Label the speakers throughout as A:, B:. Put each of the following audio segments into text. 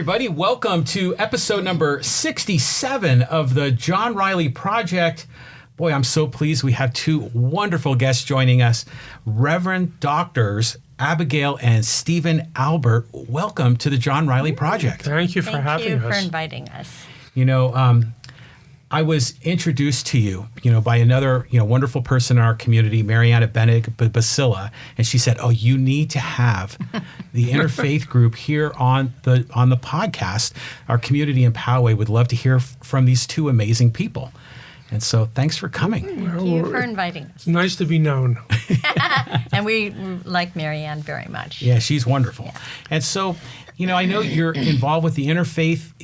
A: everybody. Welcome to episode number 67 of the John Riley Project. Boy, I'm so pleased we have two wonderful guests joining us, Reverend Doctors Abigail and Stephen Albert. Welcome to the John Riley Project.
B: Thank you for having us.
C: Thank you for inviting us.
A: You know, I was introduced to you, by another, wonderful person in our community, Mariana Benedict Basila, and she said, "Oh, you need to have the interfaith group here on the podcast. Our community in Poway would love to hear from these two amazing people." And so, thanks for coming.
C: Thank you for inviting us.
B: It's nice to be known.
C: And we like Marianne very much.
A: Yeah, she's wonderful. Yeah. And so, I know you're involved with the interfaith,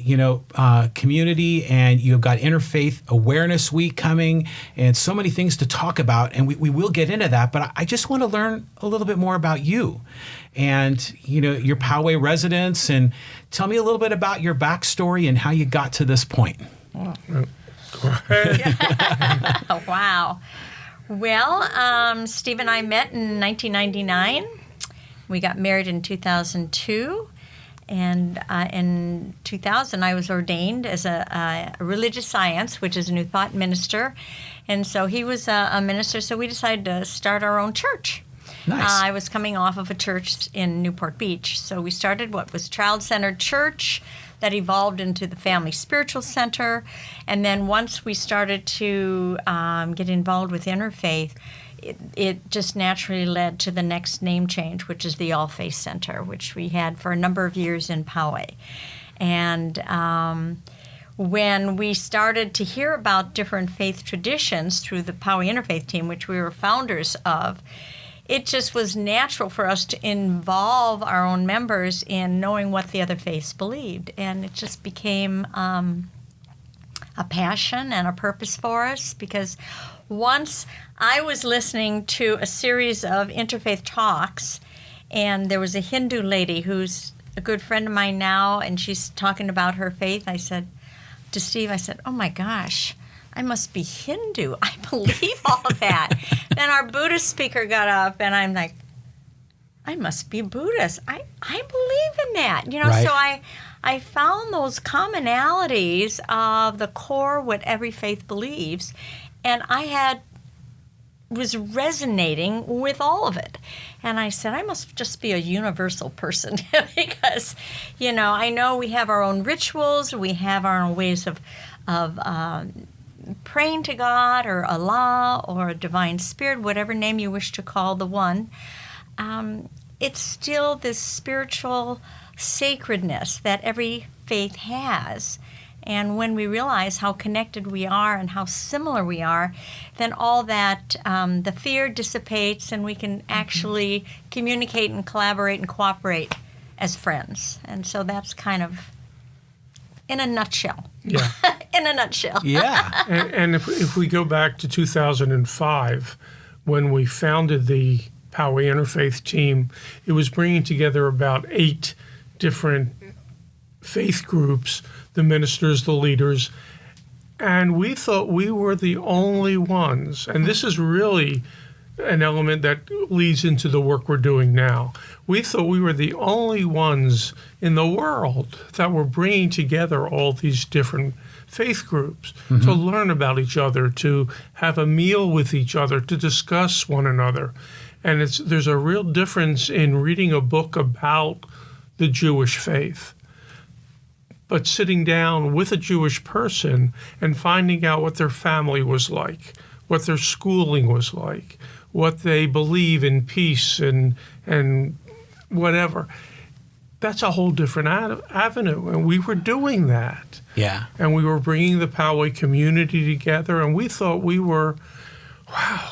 A: community, and you've got Interfaith Awareness Week coming, and so many things to talk about, and we will get into that. But I just want to learn a little bit more about you, and your Poway residence, and tell me a little bit about your backstory and how you got to this point.
B: Go ahead.
C: Oh, wow. Well, Steve and I met in 1999. We got married in 2002. And in 2000, I was ordained as a religious science, which is a New Thought minister. And so he was a minister, so we decided to start our own church.
A: Nice.
C: I was coming off of a church in Newport Beach. So we started what was child-centered church that evolved into the Family Spiritual Center. And then once we started to get involved with interfaith, it just naturally led to the next name change, which is the All Faith Center, which we had for a number of years in Poway. And when we started to hear about different faith traditions through the Poway Interfaith team, which we were founders of, it just was natural for us to involve our own members in knowing what the other faiths believed. And it just became a passion and a purpose for us, because once I was listening to a series of interfaith talks, and there was a Hindu lady who's a good friend of mine now, and she's talking about her faith. I said to Steve, "Oh my gosh, I must be Hindu. I believe all of that." Then our Buddhist speaker got up, and I'm like, "I must be Buddhist. I believe in that."
A: Right.
C: So I found those commonalities of the core, what every faith believes, and I was resonating with all of it. And I said, I must just be a universal person because, I know we have our own rituals, we have our own ways of praying to God or Allah or a divine spirit, whatever name you wish to call the one. It's still this spiritual sacredness that every faith has. And when we realize how connected we are and how similar we are, then all that, the fear dissipates, and we can actually communicate and collaborate and cooperate as friends. And so that's kind of, in a nutshell.
B: Yeah.
C: In a nutshell.
A: Yeah.
B: And if we go back to 2005, when we founded the Poway Interfaith team, it was bringing together about 8 different faith groups, the ministers, the leaders, and we thought we were the only ones. And this is really an element that leads into the work we're doing now. We thought we were the only ones in the world that were bringing together all these different faith groups to learn about each other, to have a meal with each other, to discuss one another. And there's a real difference in reading a book about the Jewish faith, but sitting down with a Jewish person and finding out what their family was like, what their schooling was like, what they believe in peace and whatever. That's a whole different avenue, and we were doing that.
A: Yeah.
B: And we were bringing the Poway community together, and we thought we were,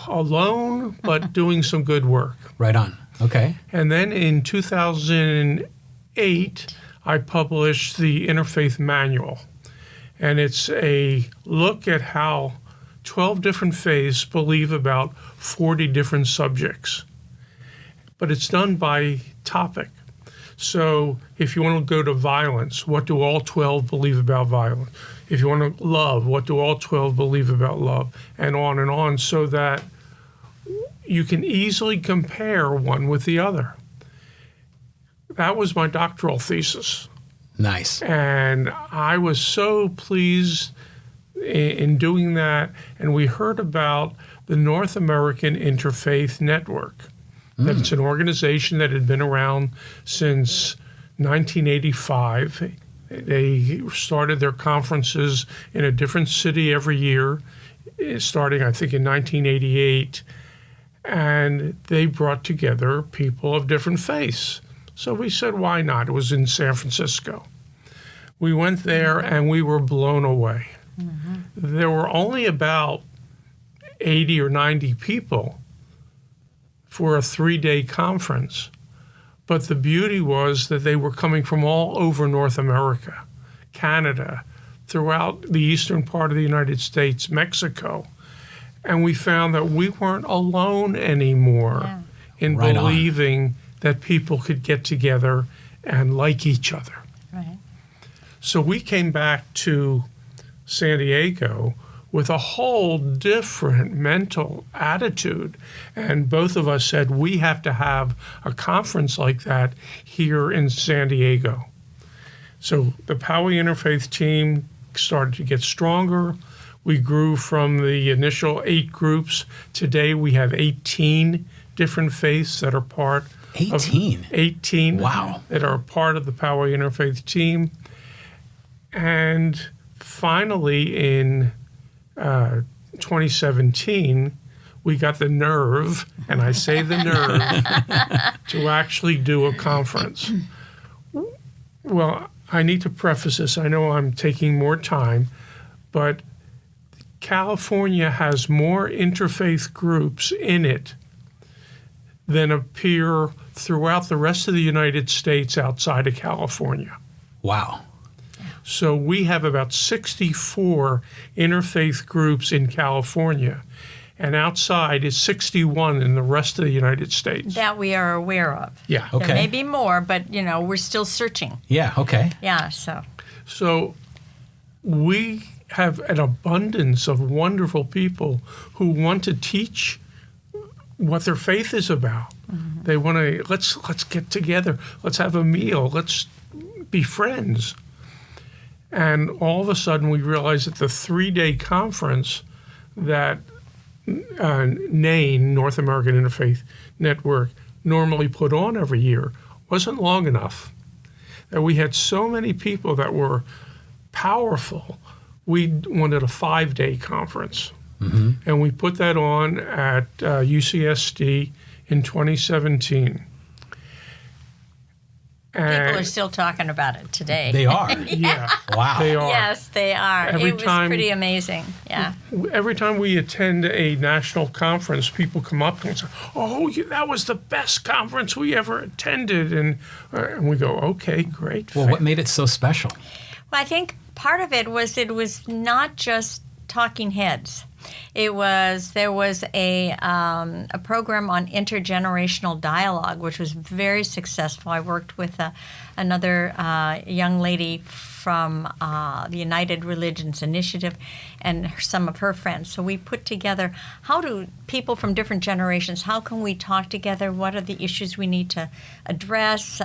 B: alone, but doing some good work.
A: Right on. Okay.
B: And then in 2008, I published the Interfaith Manual, and it's a look at how 12 different faiths believe about 40 different subjects, but it's done by topic. So if you want to go to violence, what do all 12 believe about violence? If you want to love, what do all 12 believe about love? And on, so that you can easily compare one with the other. That was my doctoral thesis.
A: Nice.
B: And I was so pleased in doing that. And we heard about the North American Interfaith Network. That it's an organization that had been around since 1985. They started their conferences in a different city every year, starting, I think, in 1988. And they brought together people of different faiths. So we said, why not? It was in San Francisco. We went there and we were blown away. Mm-hmm. There were only about 80 or 90 people for a 3-day conference. But the beauty was that they were coming from all over North America, Canada, throughout the eastern part of the United States, Mexico. And we found that we weren't alone anymore in
A: Right
B: believing that people could get together and like each other.
C: Right.
B: So we came back to San Diego with a whole different mental attitude. And both of us said, we have to have a conference like that here in San Diego. So the Poway Interfaith team started to get stronger. We grew from the initial 8 groups. Today we have 18 different faiths that are part
A: 18?
B: 18
A: Wow.
B: that are part of the Poway Interfaith team. And finally in 2017, we got the nerve, and I say the nerve, to actually do a conference. Well, I need to preface this. I know I'm taking more time, but California has more interfaith groups in it than appear throughout the rest of the United States outside of California.
A: Wow.
B: So we have about 64 interfaith groups in California, and outside is 61 in the rest of the United States.
C: That we are aware of.
B: Yeah.
A: Okay.
C: There may be more, but, we're still searching.
A: Yeah, okay.
C: Yeah, so.
B: So we have an abundance of wonderful people who want to teach what their faith is about. Mm-hmm. They want to, let's get together, let's have a meal, let's be friends. And all of a sudden we realized that the 3-day conference that NAIN, North American Interfaith Network, normally put on every year wasn't long enough. That we had so many people that were powerful, we wanted a 5-day conference. Mm-hmm. And we put that on at UCSD in 2017.
C: People are still talking about it today.
A: They are?
B: Yeah.
A: Wow.
B: They are.
C: Yes, they are. It was pretty amazing. Yeah.
B: Every time we attend a national conference, people come up and say, "Oh, that was the best conference we ever attended," and we go, "Okay, great."
A: Well, what made it so special?
C: Well, I think part of it was not just talking heads. There was a program on intergenerational dialogue, which was very successful. I worked with another young lady from the United Religions Initiative and some of her friends. So we put together, how do people from different generations, how can we talk together? What are the issues we need to address?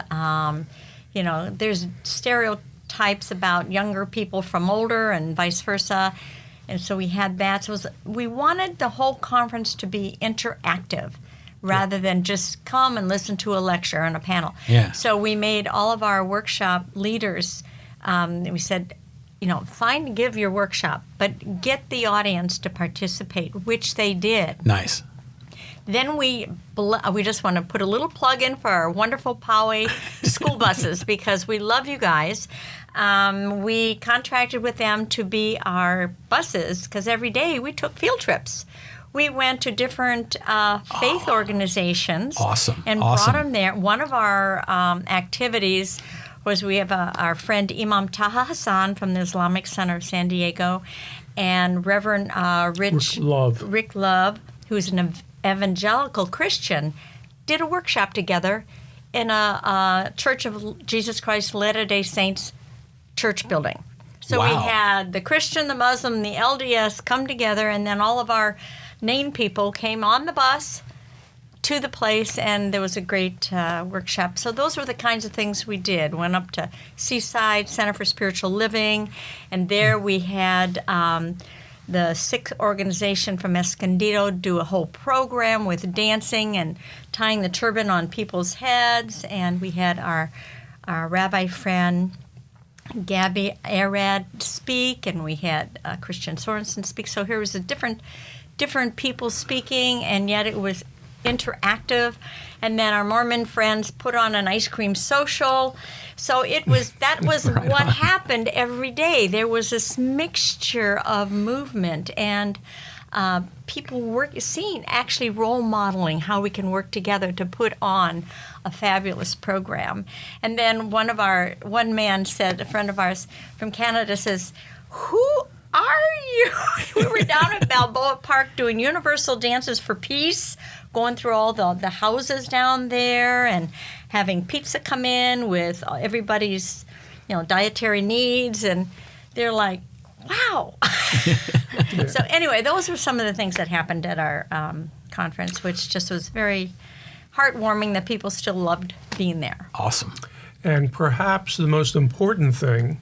C: There's stereotypes about younger people from older and vice versa. And so we had that. So we wanted the whole conference to be interactive rather than just come and listen to a lecture and a panel.
A: Yeah.
C: So we made all of our workshop leaders, we said, give your workshop, but get the audience to participate, which they did.
A: Nice.
C: Then we just want to put a little plug in for our wonderful Poway school buses because we love you guys. We contracted with them to be our buses because every day we took field trips. We went to different faith organizations.
A: Awesome.
C: And brought them there. One of our activities was we have our friend Imam Taha Hassan from the Islamic Center of San Diego and Reverend Rick Love, who's an evangelical Christian, did a workshop together in a Church of Jesus Christ Latter-day Saints church building. So we had the Christian, the Muslim, the LDS come together, and then all of our NAIN people came on the bus to the place, and there was a great workshop. So those were the kinds of things we did. Went up to Seaside Center for Spiritual Living, and there we had the Sikh organization from Escondido do a whole program with dancing and tying the turban on people's heads, and we had our rabbi friend Gabby Arad speak, and we had Christian Sorensen speak. So here was a different people speaking, and yet it was interactive. And then our Mormon friends put on an ice cream social. So that was right what happened every day. There was this mixture of movement and people actually role modeling how we can work together to put on a fabulous program. And then one man said, a friend of ours from Canada says, "Who are you?" We were down at Balboa Park doing Universal Dances for Peace, going through all the houses down there and having pizza come in with everybody's, dietary needs, and they're like, wow. So anyway, those were some of the things that happened at our conference, which just was very heartwarming that people still loved being there.
A: Awesome.
B: And perhaps the most important thing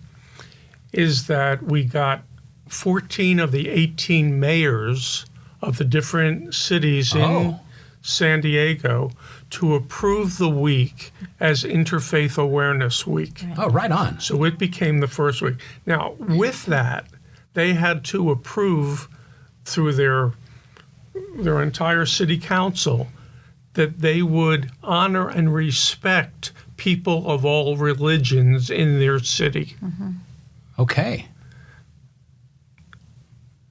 B: is that we got 14 of the 18 mayors of the different cities in San Diego to approve the week as Interfaith Awareness Week.
A: Oh, right on.
B: So it became the first week. Now, with that, they had to approve through their entire city council that they would honor and respect people of all religions in their city.
C: Mm-hmm.
A: Okay.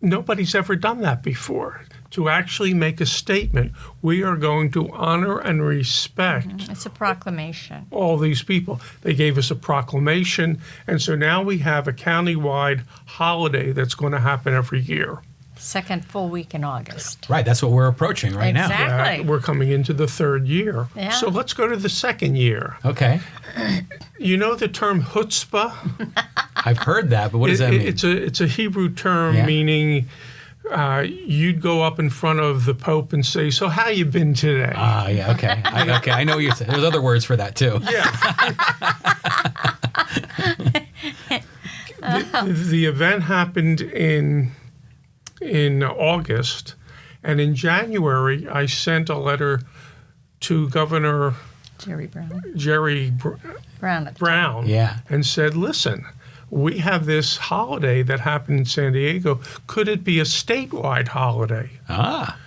B: Nobody's ever done that before. To actually make a statement, we are going to honor and respect
C: It's a proclamation.
B: all these people. They gave us a proclamation, and so now we have a countywide holiday that's going to happen every year.
C: Second full week in August.
A: Right, that's what we're approaching right now.
C: Exactly.
B: We're coming into the third year.
C: Yeah.
B: So let's go to the second year.
A: Okay.
B: You know the term chutzpah?
A: I've heard that, but what does that mean?
B: It's a Hebrew term meaning you'd go up in front of the Pope and say, "So how you been today?"
A: Ah, yeah, okay. I know what you're saying. There's other words for that too.
B: Yeah. The event happened in August, and in January I sent a letter to Governor Jerry Brown
A: Yeah.
B: and said, "Listen, we have this holiday that happened in San Diego. Could it be a statewide holiday?"
A: Ah.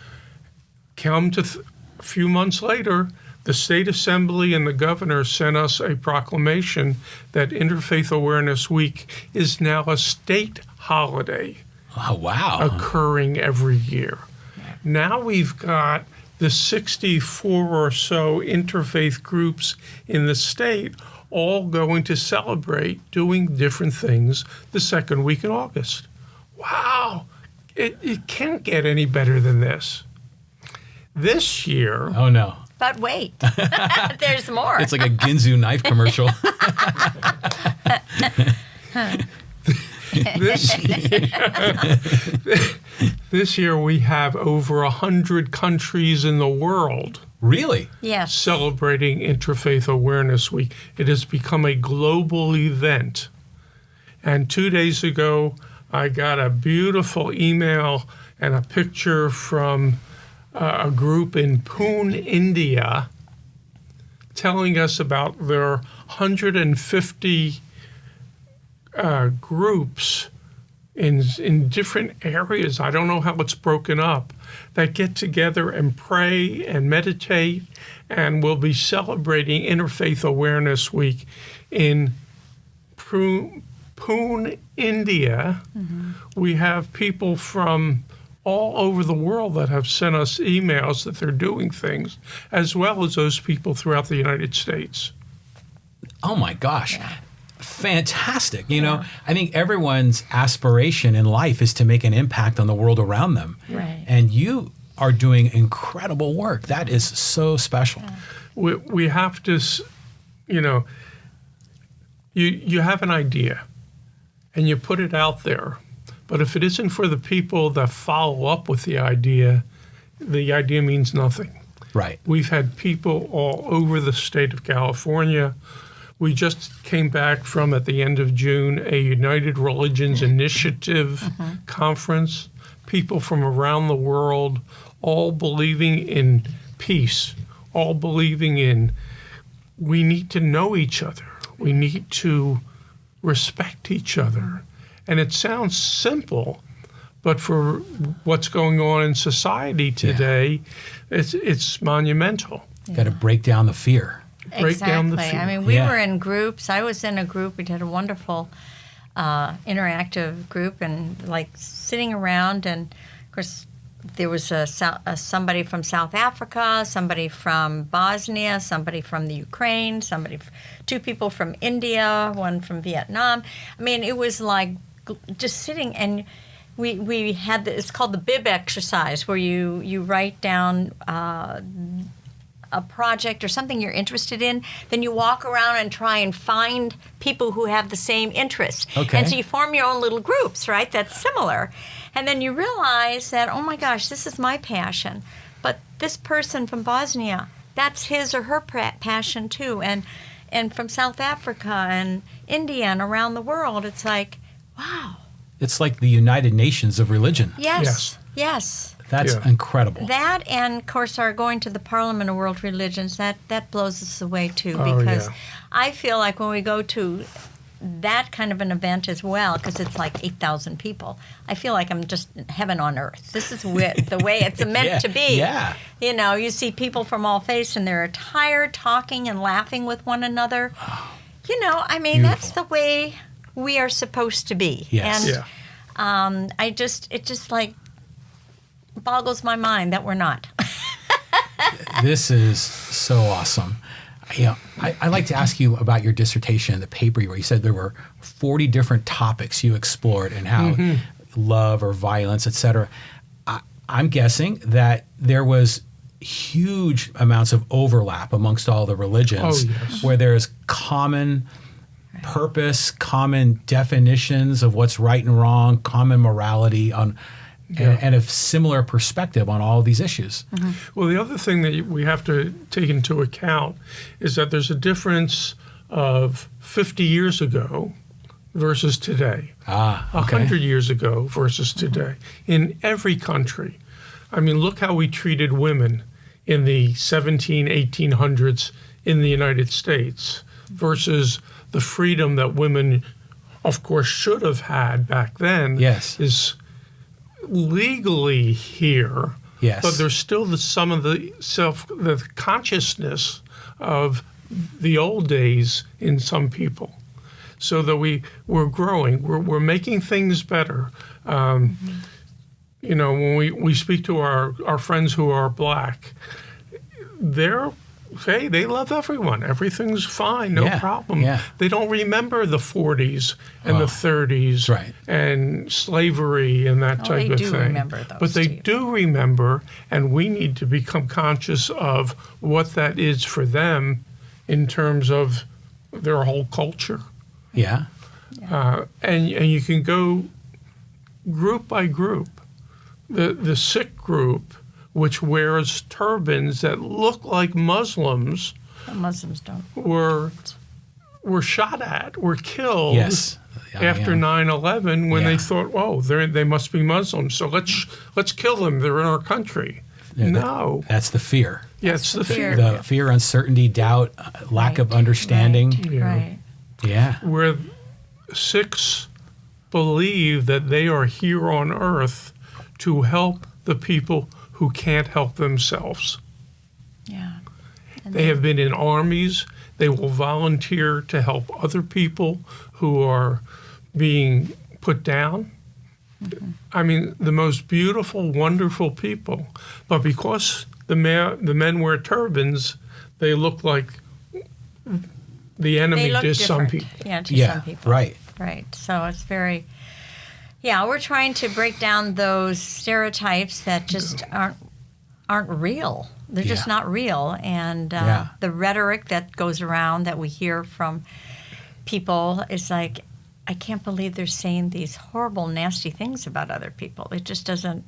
B: Come to a few months later, the State Assembly and the governor sent us a proclamation that Interfaith Awareness Week is now a state holiday.
A: Oh, wow.
B: Occurring every year. Now we've got the 64 or so interfaith groups in the state all going to celebrate doing different things the second week in August. Wow, it can't get any better than this. This year...
A: Oh, no.
C: But wait, there's more.
A: It's like a Ginzu knife commercial.
B: This year we have over 100 countries in the world
A: Really?
C: Yes.
B: celebrating Interfaith Awareness Week. It has become a global event. And 2 days ago, I got a beautiful email and a picture from a group in Pune, India, telling us about their 150 groups in different areas. I don't know how it's broken up, that get together and pray and meditate, and will be celebrating Interfaith Awareness Week in Pune, India. Mm-hmm. We have people from all over the world that have sent us emails that they're doing things, as well as those people throughout the United States.
A: Oh, my gosh.
C: Yeah.
A: Fantastic. You know, I think everyone's aspiration in life is to make an impact on the world around them.
C: Right.
A: And you are doing incredible work. That is so special.
C: Yeah.
B: We have to, you have an idea and you put it out there. But if it isn't for the people that follow up with the idea means nothing.
A: Right.
B: We've had people all over the state of California. We just came back from, at the end of June, a United Religions Initiative conference. People from around the world, all believing in peace, all believing in we need to know each other. We need to respect each other. And it sounds simple, but for what's going on in society today, it's monumental.
A: Got to break down the fear.
B: Break down the
C: Exactly.
B: fear.
C: I mean, we were in groups. I was in a group. We did a wonderful interactive group and like sitting around. And of course, there was somebody from South Africa, somebody from Bosnia, somebody from the Ukraine, two people from India, one from Vietnam. I mean, it was like just sitting, and we had it's called the Bib Exercise, where you write down a project or something you're interested in, then you walk around and try and find people who have the same interests.
A: Okay.
C: And so you form your own little groups, right, that's similar. And then you realize that, oh my gosh, this is my passion. But this person from Bosnia, that's his or her passion too. And from South Africa and India and around the world, it's like, wow.
A: It's like the United Nations of religion.
C: Yes.
A: That's incredible.
C: That and, of course, our going to the Parliament of World Religions, that blows us away, too,
B: Oh,
C: because
B: yeah.
C: I feel like when we go to that kind of an event as well, because it's like 8,000 people, I feel like I'm just heaven on earth. This is the way it's meant to be.
A: Yeah.
C: You know, you see people from all faiths, and they're tired, talking and laughing with one another. You know, I mean, that's the way we are supposed to be.
A: Yes.
C: And it just like boggles my mind that we're not.
A: This is so awesome. You know, I'd like to ask you about your dissertation, the paper where you said there were 40 different topics you explored and how love or violence, et cetera. I'm guessing that there was huge amounts of overlap amongst all the religions where there's common purpose, common definitions of what's right and wrong, common morality and a similar perspective on all of these issues.
B: Well, the other thing that we have to take into account is that there's a difference of 50 years ago versus today. 100 years ago versus today. In every country. I mean, look how we treated women in the 1800s in the United States versus the freedom that women, of course, should have had back then. Is legally here, but there's still some of the consciousness of the old days in some people. So that we're growing, we're making things better. You know, when we speak to our friends who are black, they love everyone. Everything's fine, no problem. They don't remember the 40s and the 30s and slavery and that type of thing.
C: They do remember those,
B: but they do remember, and we need to become conscious of what that is for them in terms of their whole culture. And you can go group by group. The Sikh group, which wears turbans that look like Muslims.
C: Muslims don't.
B: Were shot at, were killed after 9/11 when they thought, oh, they must be Muslims, so let's kill them. They're in our country. No.
A: That's the fear.
B: Yeah, it's the fear.
A: The fear, uncertainty, doubt, lack of understanding. Where Sikhs believe that they are here on earth to help the people who can't help themselves. They have been in armies. They will volunteer to help other people who are being put down. I mean, the most beautiful, wonderful people. But because the men wear turbans, they look like the enemy to some people.
C: Some people.
A: Right.
C: So it's very... we're trying to break down those stereotypes that just aren't real. They're just not real. And the rhetoric that goes around that we hear from people is like, I can't believe they're saying these horrible, nasty things about other people. It just doesn't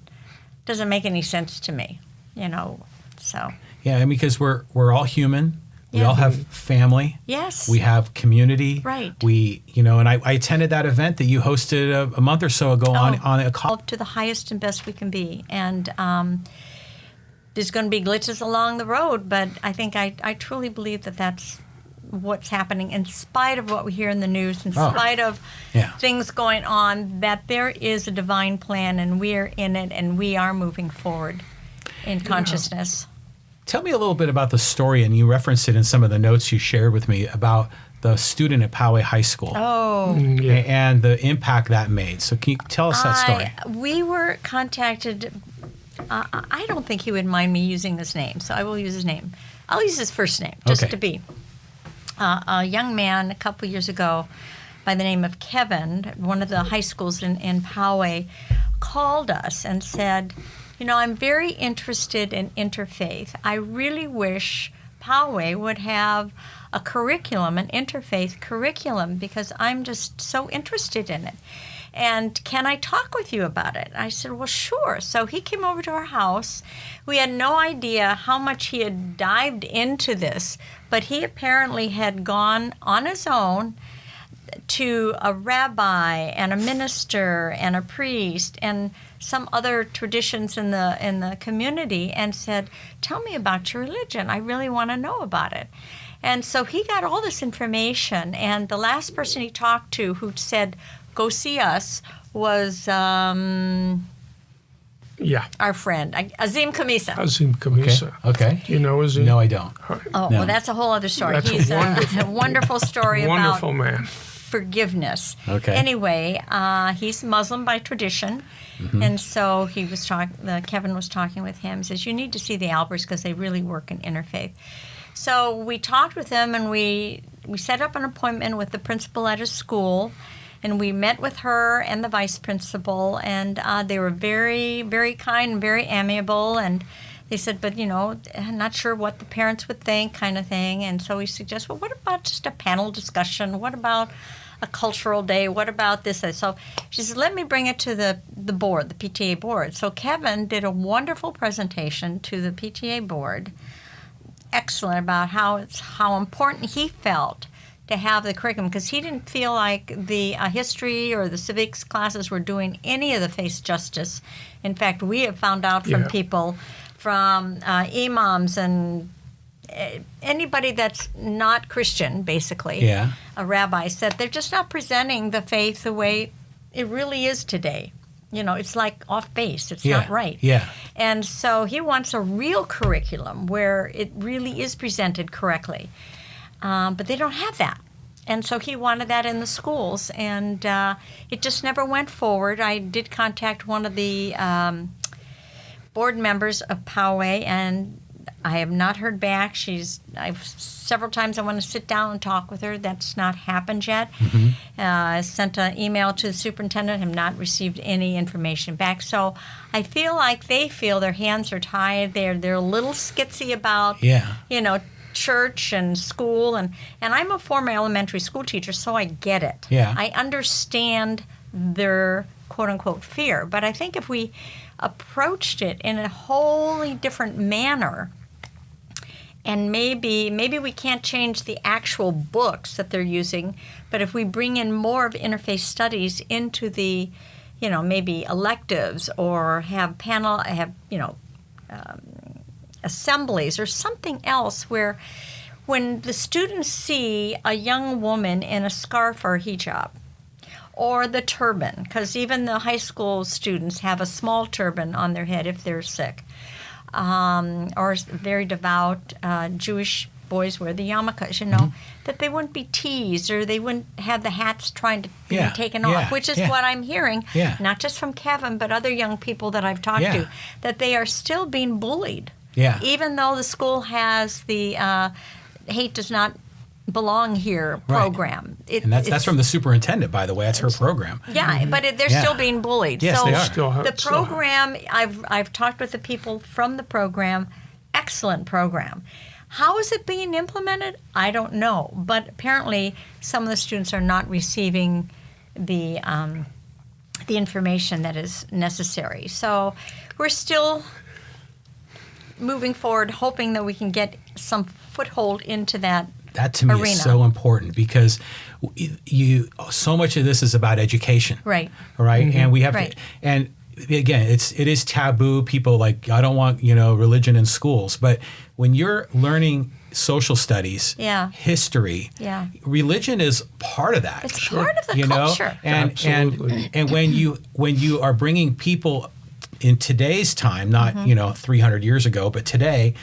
C: make any sense to me, you know. So
A: Yeah, and because we're all human. We
C: Yeah.
A: all have family.
C: Yes.
A: We have community.
C: Right.
A: We, and I attended that event that you hosted a month or so ago on a call.
C: To the highest and best we can be. And there's going to be glitches along the road, but I think I truly believe that that's what's happening in spite of what we hear in the news, in spite of things going on, that there is a divine plan and we're in it and we are moving forward in consciousness.
A: Tell me a little bit about the story, and you referenced it in some of the notes you shared with me about the student at Poway High School.
C: Oh.
A: And the impact that made. So can you tell us that story?
C: We were contacted. I don't think he would mind me using his name, so I will use his name. I'll use his first name, just to be. A young man a couple years ago by the name of Kevin, one of the high schools in Poway, called us and said, I'm very interested in interfaith. I really wish Poway would have a curriculum, an interfaith curriculum, because I'm just so interested in it. And can I talk with you about it? I said, well, sure. So he came over to our house. We had no idea how much he had dived into this, but he apparently had gone on his own to a rabbi and a minister and a priest and some other traditions in the community and said, tell me about your religion. I really want to know about it. And so he got all this information, and the last person he talked to who said, go see us, was our friend, Azim Kamisa.
B: Azim Kamisa.
A: Okay.
B: Do you know Azim?
A: No, I don't.
C: Well, that's a whole other story.
B: That's
C: He's
B: a
C: wonderful story
B: wonderful
C: about
B: man.
C: forgiveness.
A: Okay.
C: Anyway, he's Muslim by tradition, and so he was Kevin was talking with him. He says, you need to see the Alberts because they really work in interfaith. So we talked with him, and we set up an appointment with the principal at his school, and we met with her and the vice principal, and they were very, very kind and very amiable, and they said, but, I'm not sure what the parents would think, kind of thing. And so we suggested, well, what about just a panel discussion? What about a cultural day? What about this? So she said, let me bring it to the board, the PTA board. So Kevin did a wonderful presentation to the PTA board, excellent, about how important he felt to have the curriculum, because he didn't feel like the history or the civics classes were doing any of the faith justice. In fact, we have found out from people, from imams and anybody that's not Christian, basically, a rabbi, said they're just not presenting the faith the way it really is today. It's like off base. It's not right.
A: Yeah.
C: And so he wants a real curriculum where it really is presented correctly. But they don't have that. And so he wanted that in the schools. And it just never went forward. I did contact one of the board members of Poway, and I have not heard back. Several times I want to sit down and talk with her. That's not happened yet. I sent an email to the superintendent, have not received any information back. So I feel like they feel their hands are tied. They're a little skitsy about, church and school. And I'm a former elementary school teacher, so I get it.
A: Yeah.
C: I understand their quote-unquote fear. But I think if we approached it in a wholly different manner, and maybe we can't change the actual books that they're using, but if we bring in more of interfaith studies into the, maybe electives, or have assemblies or something else, where when the students see a young woman in a scarf or hijab, or the turban, because even the high school students have a small turban on their head if they're sick, or very devout Jewish boys wear the yarmulkes, that they wouldn't be teased, or they wouldn't have the hats trying to be taken off, which is what I'm hearing, not just from Kevin, but other young people that I've talked to, that they are still being bullied. Even though the school has the hate does not belong here program.
A: And that's from the superintendent, by the way. That's her program.
C: Yeah, but they're still being bullied.
A: Yes,
C: so
A: they are.
C: The program, I've talked with the people from the program, excellent program. How is it being implemented? I don't know. But apparently some of the students are not receiving the information that is necessary. So we're still moving forward, hoping that we can get some foothold into that.
A: That to me
C: arena.
A: is so important because so much of this is about education.
C: Right.
A: Right.
B: Mm-hmm.
A: And we have
C: Right.
A: to, and again, it is taboo. People like, I don't want, religion in schools. But when you're learning social studies,
C: Yeah.
A: history,
C: Yeah.
A: religion is part of that.
C: It's part of the culture.
B: Absolutely.
A: And when you are bringing people in today's time, not, 300 years ago, but today,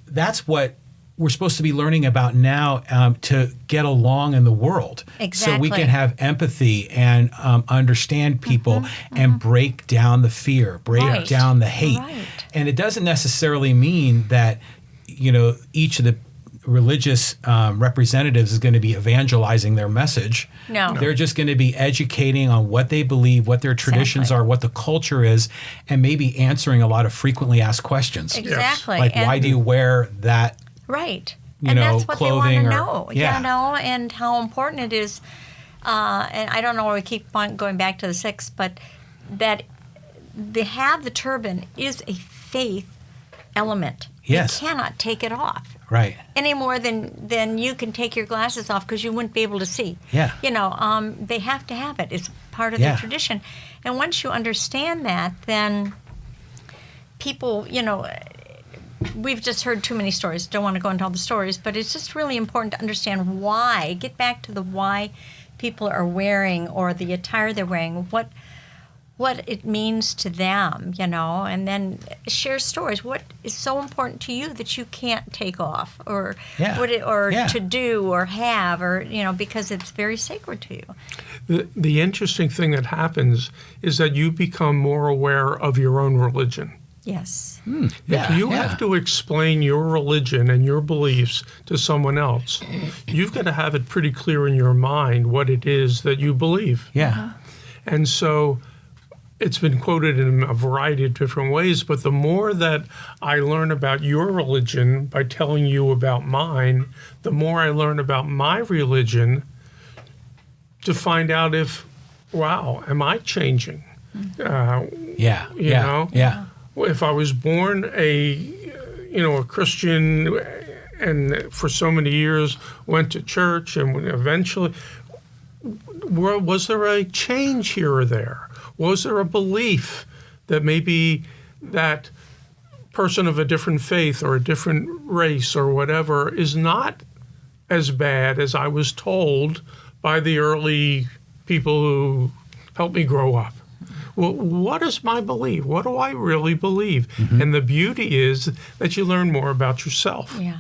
A: that's what we're supposed to be learning about now to get along in the world. So we
C: Exactly.
A: can have empathy and understand people and break down the fear, break
C: Right.
A: down the hate.
C: Right.
A: And it doesn't necessarily mean that, each of the religious representatives is going to be evangelizing their message.
C: No.
A: They're just going to be educating on what they believe, what their traditions
C: Exactly.
A: are, what the culture is, and maybe answering a lot of frequently asked questions.
C: Exactly.
A: Like, why do you wear that?
C: Right.
A: you
C: And
A: know,
C: that's what they want
A: clothing
C: to
A: or-
C: know,
A: yeah.
C: and how important it is. And I don't know why we keep on going back to the 6, but that the turban is a faith element.
A: Yes.
C: You cannot take it off
A: Right.
C: any more than you can take your glasses off because you wouldn't be able to see.
A: Yeah.
C: They have to have it. It's part of
A: Yeah.
C: their tradition. And once you understand that, then people, we've just heard too many stories. Don't want to go into all the stories, but it's just really important to understand why. Get back to the why people are wearing or the attire they're wearing, what it means to them, and then share stories. What is so important to you that you can't take off, or
A: Yeah.
C: to do or have, or because it's very sacred to you.
B: The interesting thing that happens is that you become more aware of your own religion.
C: Yes.
B: If you have to explain your religion and your beliefs to someone else, you've got to have it pretty clear in your mind what it is that you believe.
A: Yeah.
B: And so it's been quoted in a variety of different ways, but the more that I learn about your religion by telling you about mine, the more I learn about my religion to find out if, wow, am I changing?
A: Yeah.
B: You know?
A: Yeah.
B: If I was born a Christian and for so many years went to church and eventually, was there a change here or there? Was there a belief that maybe that person of a different faith or a different race or whatever is not as bad as I was told by the early people who helped me grow up? Well, what is my belief? What do I really believe? And the beauty is that you learn more about yourself.
C: Yeah.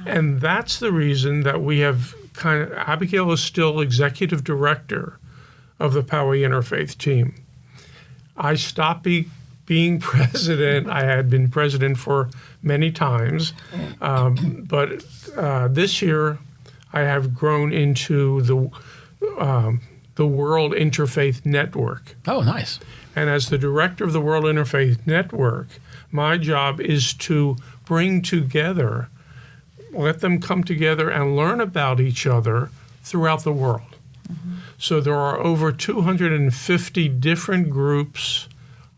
B: And that's the reason that we have Abigail is still executive director of the Poway Interfaith team. I stopped being president. I had been president for many times, but this year I have grown into the World Interfaith Network.
A: Oh, nice.
B: And as the director of the World Interfaith Network, my job is to bring together, let them come together and learn about each other throughout the world. So there are over 250 different groups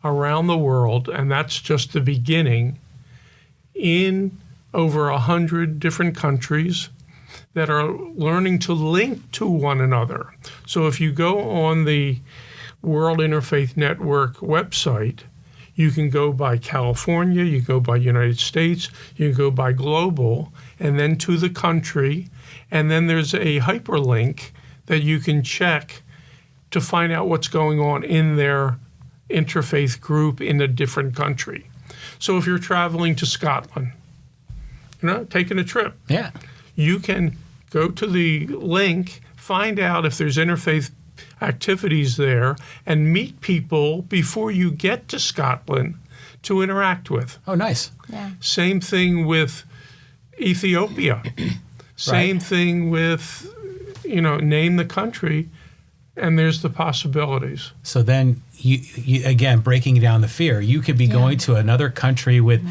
B: around the world, and that's just the beginning, in over 100 different countries that are learning to link to one another. So if you go on the World Interfaith Network website, you can go by California, you go by United States, you can go by global, and then to the country, and then there's a hyperlink that you can check to find out what's going on in their interfaith group in a different country. So if you're traveling to Scotland, taking a trip,
A: Yeah.
B: you can go to the link, find out if there's interfaith activities there, and meet people before you get to Scotland to interact with.
A: Oh, nice.
C: Yeah.
B: Same thing with Ethiopia. Same thing with, name the country, and there's the possibilities.
A: So then you again, breaking down the fear, you could be going to another country with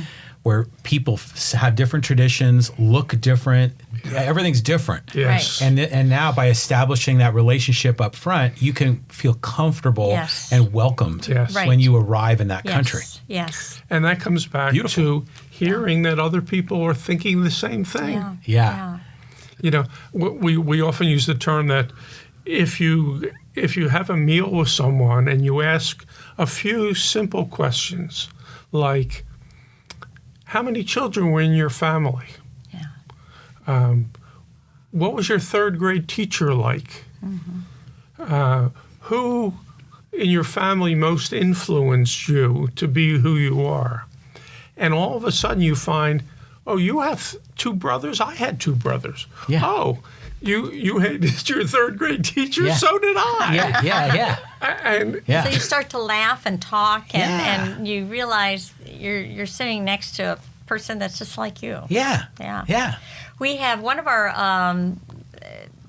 A: where people have different traditions, look different. Everything's different.
B: Yes.
A: And now by establishing that relationship up front, you can feel comfortable and welcomed when you arrive in that country.
C: Yes.
B: And that comes back to hearing that other people are thinking the same thing.
A: Yeah.
B: You know, we often use the term that if you have a meal with someone and you ask a few simple questions like, how many children were in your family? What was your third grade teacher like? Who in your family most influenced you to be who you are? And all of a sudden you find, oh, you have 2 brothers? I had 2 brothers.
A: Yeah.
B: Oh, you had your third grade teacher?
A: Yeah.
B: So did I.
A: Yeah.
B: And
C: So you start to laugh and talk, and you realize you're sitting next to a person that's just like you.
A: Yeah.
C: We have one of our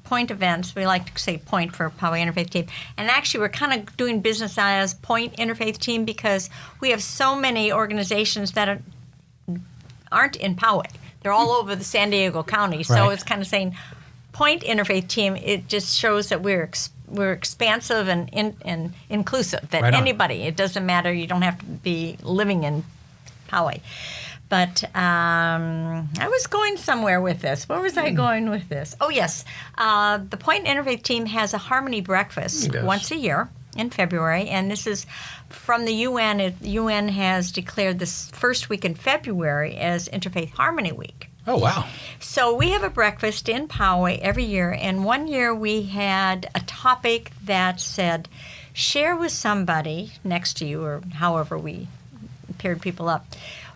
C: point events. We like to say point for Poway Interfaith Team. And actually, we're kind of doing business as Point Interfaith Team because we have so many organizations that aren't in Poway. They're all over the San Diego County. So it's kind of saying Point Interfaith Team. It just shows that we're expansive and inclusive. That anybody, it doesn't matter. You don't have to be living in Poway. But I was going somewhere with this. Where was I going with this? Oh, yes. The Point Interfaith Team has a Harmony Breakfast once a year in February, and this is from the UN. The UN has declared this first week in February as Interfaith Harmony Week.
A: Oh, wow.
C: So we have a breakfast in Poway every year, and one year we had a topic that said, share with somebody next to you, or however we paired people up,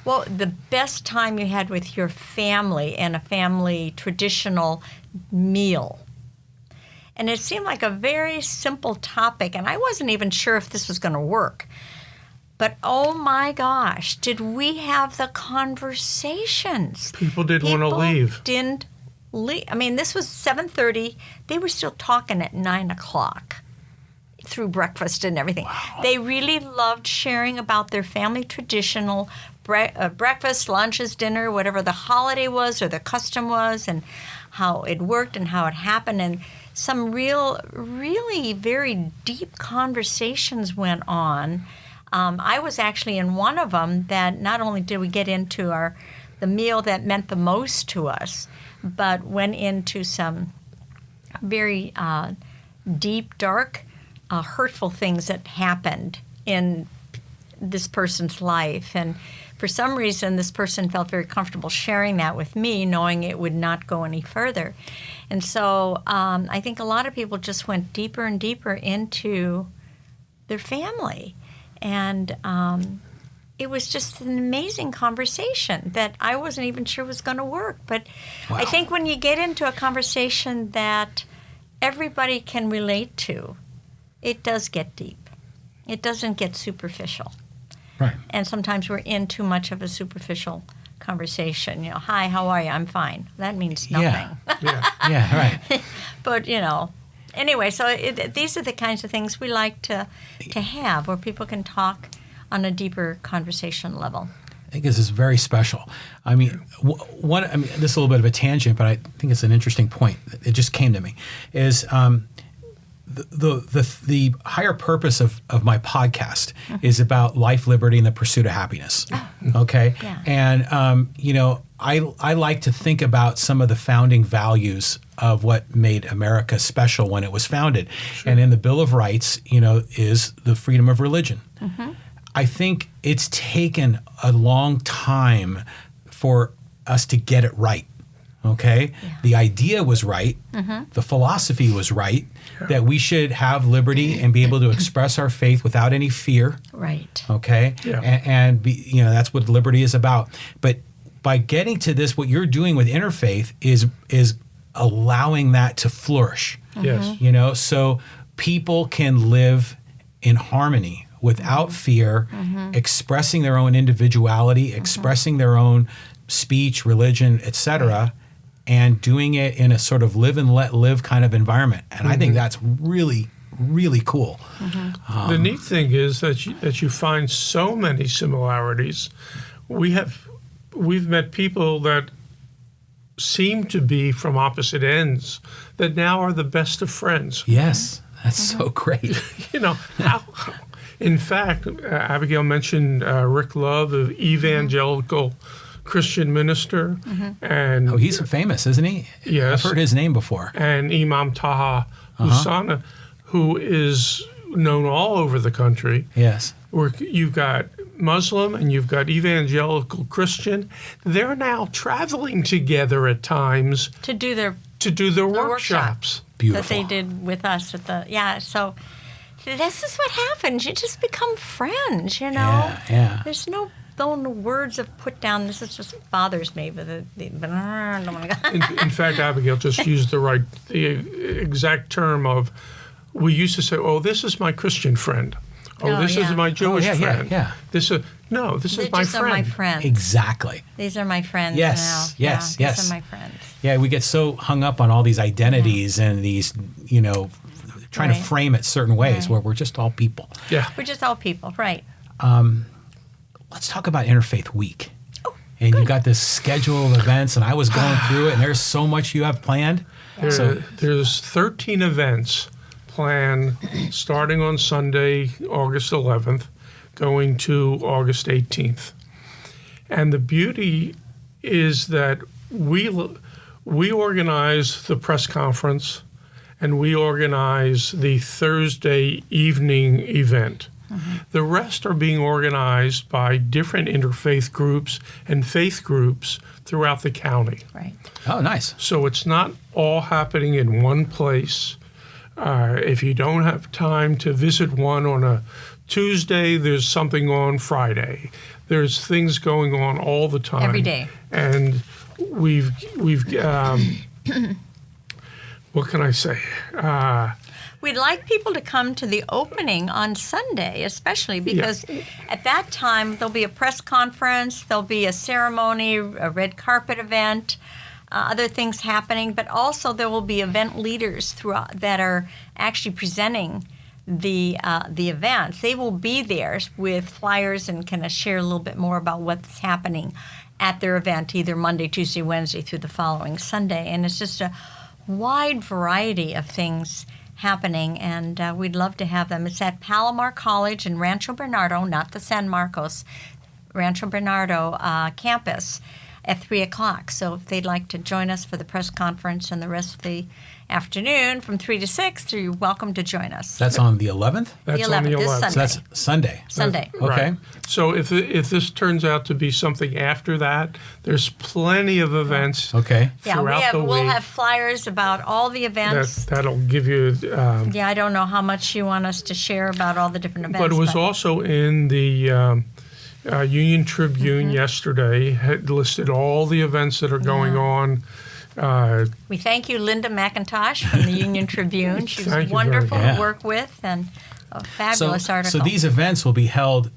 C: well, the best time you had with your family and a family traditional meal. And it seemed like a very simple topic, and I wasn't even sure if this was going to work. But oh my gosh, did we have the conversations?
B: People didn't want to leave.
C: Didn't leave. I mean, this was 7:30. They were still talking at 9 o'clock through breakfast and everything.
A: Wow.
C: They really loved sharing about their family traditional breakfast, lunches, dinner, whatever the holiday was or the custom was, and how it worked and how it happened. And some really very deep conversations went on. I was actually in one of them that not only did we get into the meal that meant the most to us, but went into some very deep, dark, hurtful things that happened in this person's life. And for some reason, this person felt very comfortable sharing that with me, knowing it would not go any further. And so I think a lot of people just went deeper and deeper into their family. And it was just an amazing conversation that I wasn't even sure was going to work. But I think when you get into a conversation that everybody can relate to, it does get deep. It doesn't get superficial.
A: Right.
C: And sometimes we're in too much of a superficial conversation. You know, hi, how are you? I'm fine. That means nothing.
A: Yeah, right.
C: But, you know, anyway, so these are the kinds of things we like to have where people can talk on a deeper conversation level.
A: I think this is very special. I mean, this is a little bit of a tangent, but I think it's an interesting point. It just came to me. Is the higher purpose of my podcast is about life, liberty, and the pursuit of happiness. Okay, and you know, I like to think about some of the founding values of what made America special when it was founded, and in the Bill of Rights, you know, is the freedom of religion. I think it's taken a long time for us to get it right. Okay? Yeah. The idea was right. The philosophy was right, that we should have liberty and be able to express our faith without any fear.
C: Right.
A: Okay?
B: Yeah.
A: And be, you know, that's what liberty is about. But by getting to this, what you're doing with Interfaith is allowing that to flourish.
B: Yes.
A: You know, so people can live in harmony without fear, expressing their own individuality, expressing their own speech, religion, etc., and doing it in a sort of live and let live kind of environment. And I think that's really, really cool.
B: The neat thing is that you find so many similarities. We have we've met people that seem to be from opposite ends that now are the best of friends.
A: Yes, that's so great.
B: You know, in fact, Abigail mentioned Rick Love, an evangelical Christian minister, and
A: Oh, he's famous, isn't he?
B: Yes.
A: I've heard his name before.
B: and Imam Taha Husana, who is known all over the country.
A: Yes.
B: Where you've got Muslim and you've got evangelical Christian. They're now traveling together at times
C: To do their
B: workshops.
A: Beautiful.
C: that they did with us at the so this is what happens. You just become friends, you know.
A: Yeah.
C: There's no words of put down. This is just bothers me. But
B: In fact, Abigail just used the exact term of, we used to say, "Oh, this is my Christian friend. Oh, this is my Jewish friend.
A: Yeah.
B: This is my
C: just
B: friend."
C: are my friends.
A: Exactly.
C: These are my friends
A: Yes,
C: now.
A: yes,
C: Yeah,
A: yes.
C: These are my friends.
A: Yeah, we get so hung up on all these identities and these, trying to
C: Right.
A: frame it certain ways
C: Right.
A: where we're just all people.
B: Yeah.
C: We're just all people, right?
A: Let's talk about Interfaith Week. And you got this schedule of events, and I was going through it, and there's so much you have planned.
B: There's 13 events planned starting on Sunday, August 11th, going to August 18th. And the beauty is that we organize the press conference and we organize the Thursday evening event. The rest are being organized by different interfaith groups and faith groups throughout the county.
C: Right.
A: Oh, nice.
B: So it's not all happening in one place. If you don't have time to visit one on a Tuesday, there's something on Friday. There's things going on all the time.
C: Every day.
B: And we've what can I say?
C: We'd like people to come to the opening on Sunday, especially because at that time there'll be a press conference, there'll be a ceremony, a red carpet event, other things happening, but also there will be event leaders throughout that are actually presenting the events. They will be there with flyers and kind of share a little bit more about what's happening at their event, either Monday, Tuesday, Wednesday through the following Sunday. And it's just a wide variety of things happening, and we'd love to have them. It's at Palomar College in Rancho Bernardo, not the San Marcos, Rancho Bernardo campus at 3 o'clock. So if they'd like to join us for the press conference and the rest of the afternoon from 3 to 6, you're welcome to join us.
A: That's on the 11th?
B: That's on the
C: 11th, this
B: 11th.
C: Sunday.
A: So that's Sunday.
C: Sunday.
A: Okay.
B: Right. So if this turns out to be something after that, there's plenty of events
A: Okay.
C: Yeah,
B: throughout the week.
C: we'll have flyers about all the events.
B: That'll give you.
C: Yeah, I don't know how much you want us to share about all the different events.
B: But it was also in the Union Tribune yesterday. Had listed all the events that are going on.
C: We thank you, Linda McIntosh from the Union Tribune. She's
B: Thank you
C: wonderful
A: very much.
C: to work with and a fabulous article.
A: So these events will be held,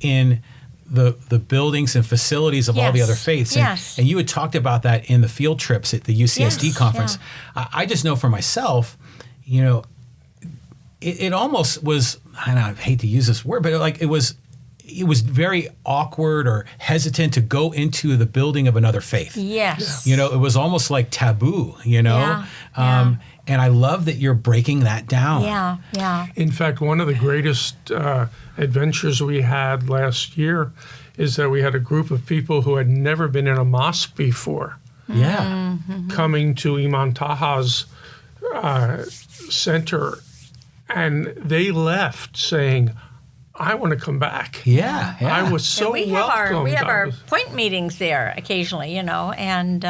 A: in the buildings and facilities of all the
C: Yes.
A: other faiths.
C: Yes.
A: And you had talked about that in the field trips at the UCSD
C: Yes,
A: conference. I just know for myself, it almost was, I hate to use this word, but it was very awkward or hesitant to go into the building of another faith.
C: Yes.
A: It was almost like taboo,
C: Yeah, yeah.
A: And I love that you're breaking that down.
C: Yeah.
B: In fact, one of the greatest adventures we had last year is that we had a group of people who had never been in a mosque before
A: Yeah.
B: coming to Imam Taha's center, and they left saying, "I want to come back."
A: Yeah.
B: I was so
C: And
B: welcomed.
C: we have
B: I
C: our
B: was-
C: point meetings there occasionally, and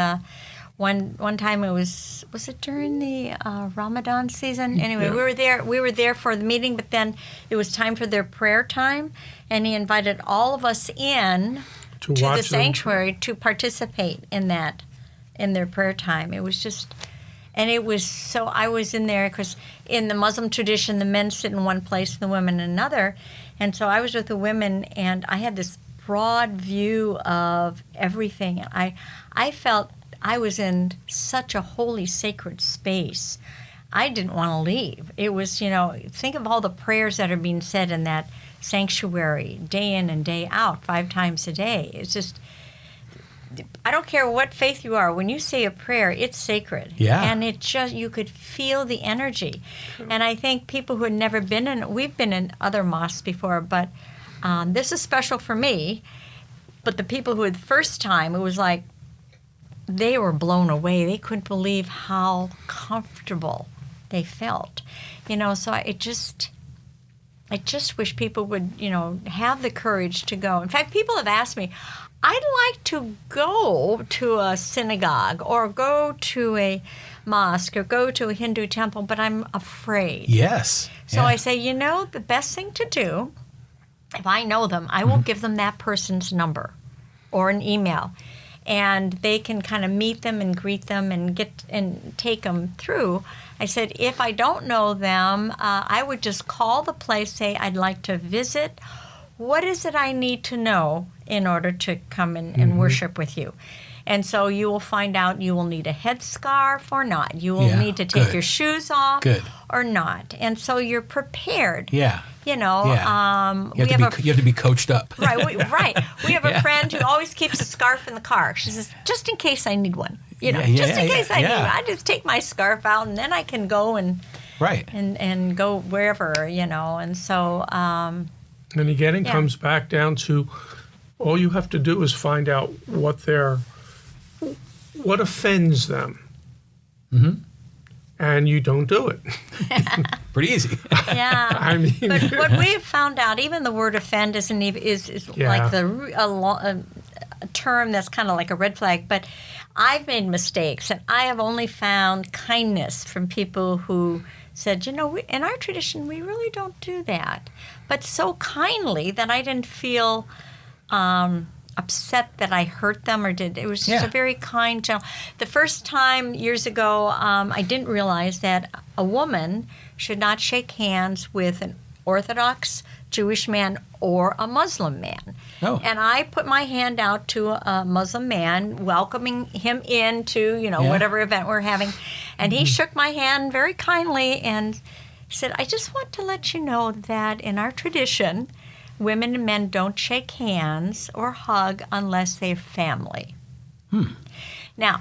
C: one time was it during the Ramadan season? Anyway,
B: Yeah.
C: we were there for the meeting, but then it was time for their prayer time, and he invited all of us in
B: To
C: to the
B: watch them.
C: sanctuary to participate in their prayer time. It was just. And it was so, I was in there because in the Muslim tradition, the men sit in one place and the women in another. And so I was with the women and I had this broad view of everything. I felt I was in such a holy, sacred space. I didn't want to leave. It was, think of all the prayers that are being said in that sanctuary day in and day out, 5 times a day. It's just, I don't care what faith you are. When you say a prayer, it's sacred.
A: Yeah.
C: And it just, you could feel the energy. And I think people who had never been in, we've been in other mosques before, but this is special for me. But the people who had first time, it was like they were blown away. They couldn't believe how comfortable they felt. You know, so I just wish people would, you know, have the courage to go. In fact, people have asked me, I'd like to go to a synagogue or go to a mosque or go to a Hindu temple, but I'm afraid.
A: Yes.
C: So I say, you know, the best thing to do, if I know them, I will give them that person's number or an email, and they can kind of meet them and greet them and get and take them through. I said, if I don't know them, I would just call the place, say, I'd like to visit. What is it I need to know in order to come and worship with you? And so you will find out you will need a headscarf or not. You will need to take your shoes off or not. And so you're prepared.
A: Yeah.
C: You know,
A: you have to be coached up.
C: Right. We have a friend who always keeps a scarf in the car. She says, just in case I need one. You know, just in case I need one. I just take my scarf out and then I can go and go wherever, you know. And so...
B: and again, it comes back down to all you have to do is find out what offends them. Mm-hmm. And you don't do it.
A: Pretty easy.
C: Yeah.
B: I mean,
C: but what we have found out, even the word offend isn't even, is like a term that's kind of like a red flag. But I've made mistakes, and I have only found kindness from people who said, you know, in our tradition, we really don't do that. But so kindly that I didn't feel upset that I hurt them or did. It was just a very kind, gentle. The first time years ago, I didn't realize that a woman should not shake hands with an Orthodox Jewish man or a Muslim man. Oh. And I put my hand out to a Muslim man, welcoming him into, you know, whatever event we're having. And he shook my hand very kindly and said, I just want to let you know that in our tradition, women and men don't shake hands or hug unless they're family. Now,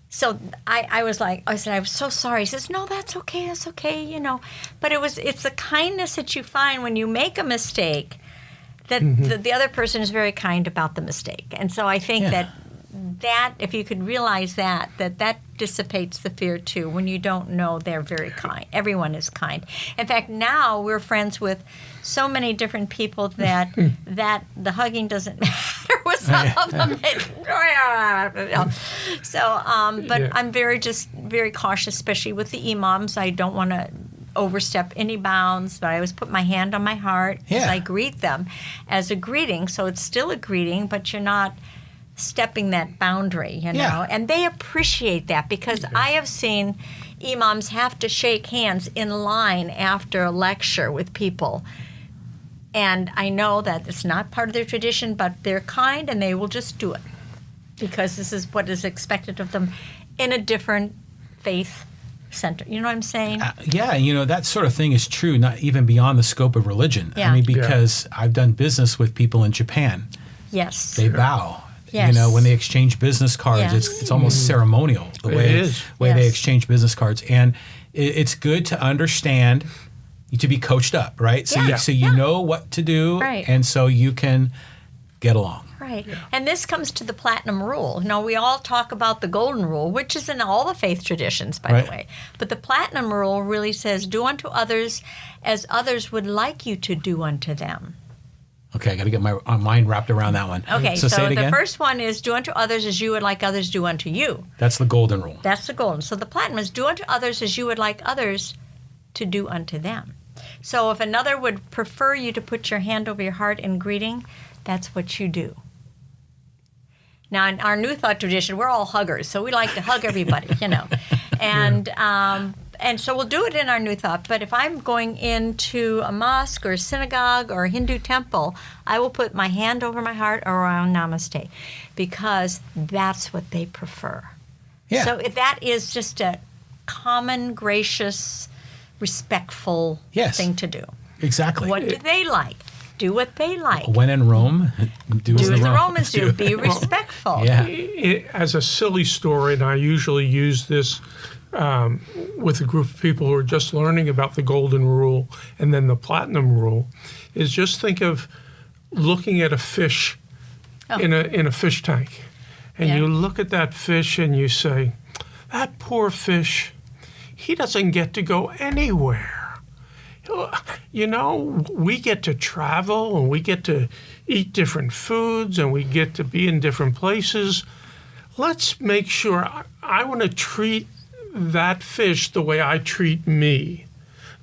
C: so I was like, I said, I'm so sorry. He says, no, that's okay, you know. But it's the kindness that you find when you make a mistake that the other person is very kind about the mistake. And so I think that if you could realize that dissipates the fear too. When you don't know, they're very kind. Everyone is kind. In fact, now we're friends with so many different people that the hugging doesn't matter with some of them. So, I'm very cautious, especially with the imams. I don't want to overstep any bounds, but I always put my hand on my heart as I greet them as a greeting. So it's still a greeting, but you're not stepping that boundary, you know. And they appreciate that because I have seen imams have to shake hands in line after a lecture with people. And I know that it's not part of their tradition, but they're kind and they will just do it because this is what is expected of them in a different faith center. You know what I'm saying?
A: You know, that sort of thing is true, not even beyond the scope of religion. I mean, because I've done business with people in Japan.
C: Yes.
A: They bow.
C: Yes.
A: You know, when they exchange business cards, it's almost ceremonial the way they exchange business cards. And it's good to understand, to be coached up, right? So you know what to do, and so you can get along.
C: Right. Yeah. And this comes to the platinum rule. You know, we all talk about the golden rule, which is in all the faith traditions, by the way. But the platinum rule really says, do unto others as others would like you to do unto them.
A: Okay, I got to get my mind wrapped around that one.
C: Okay,
A: so say it again.
C: The first one is do unto others as you would like others do unto you.
A: That's the golden rule.
C: That's the golden. So the platinum is do unto others as you would like others to do unto them. So if another would prefer you to put your hand over your heart in greeting, that's what you do. Now, in our New Thought tradition, we're all huggers, so we like to hug everybody, you know. And so we'll do it in our New Thought. But if I'm going into a mosque or a synagogue or a Hindu temple, I will put my hand over my heart around Namaste because that's what they prefer. Yeah. So that is just a common, gracious, respectful thing to do.
A: Exactly.
C: What do they like? Do what they like.
A: When in Rome, do
C: as the Romans do. Be respectful.
A: Yeah.
B: As a silly story, and I usually use this with a group of people who are just learning about the golden rule and then the platinum rule, is just think of looking at a fish in a fish tank. And you look at that fish and you say, that poor fish, he doesn't get to go anywhere. You know, we get to travel and we get to eat different foods and we get to be in different places. Let's make sure I want to treat that fish the way I treat me.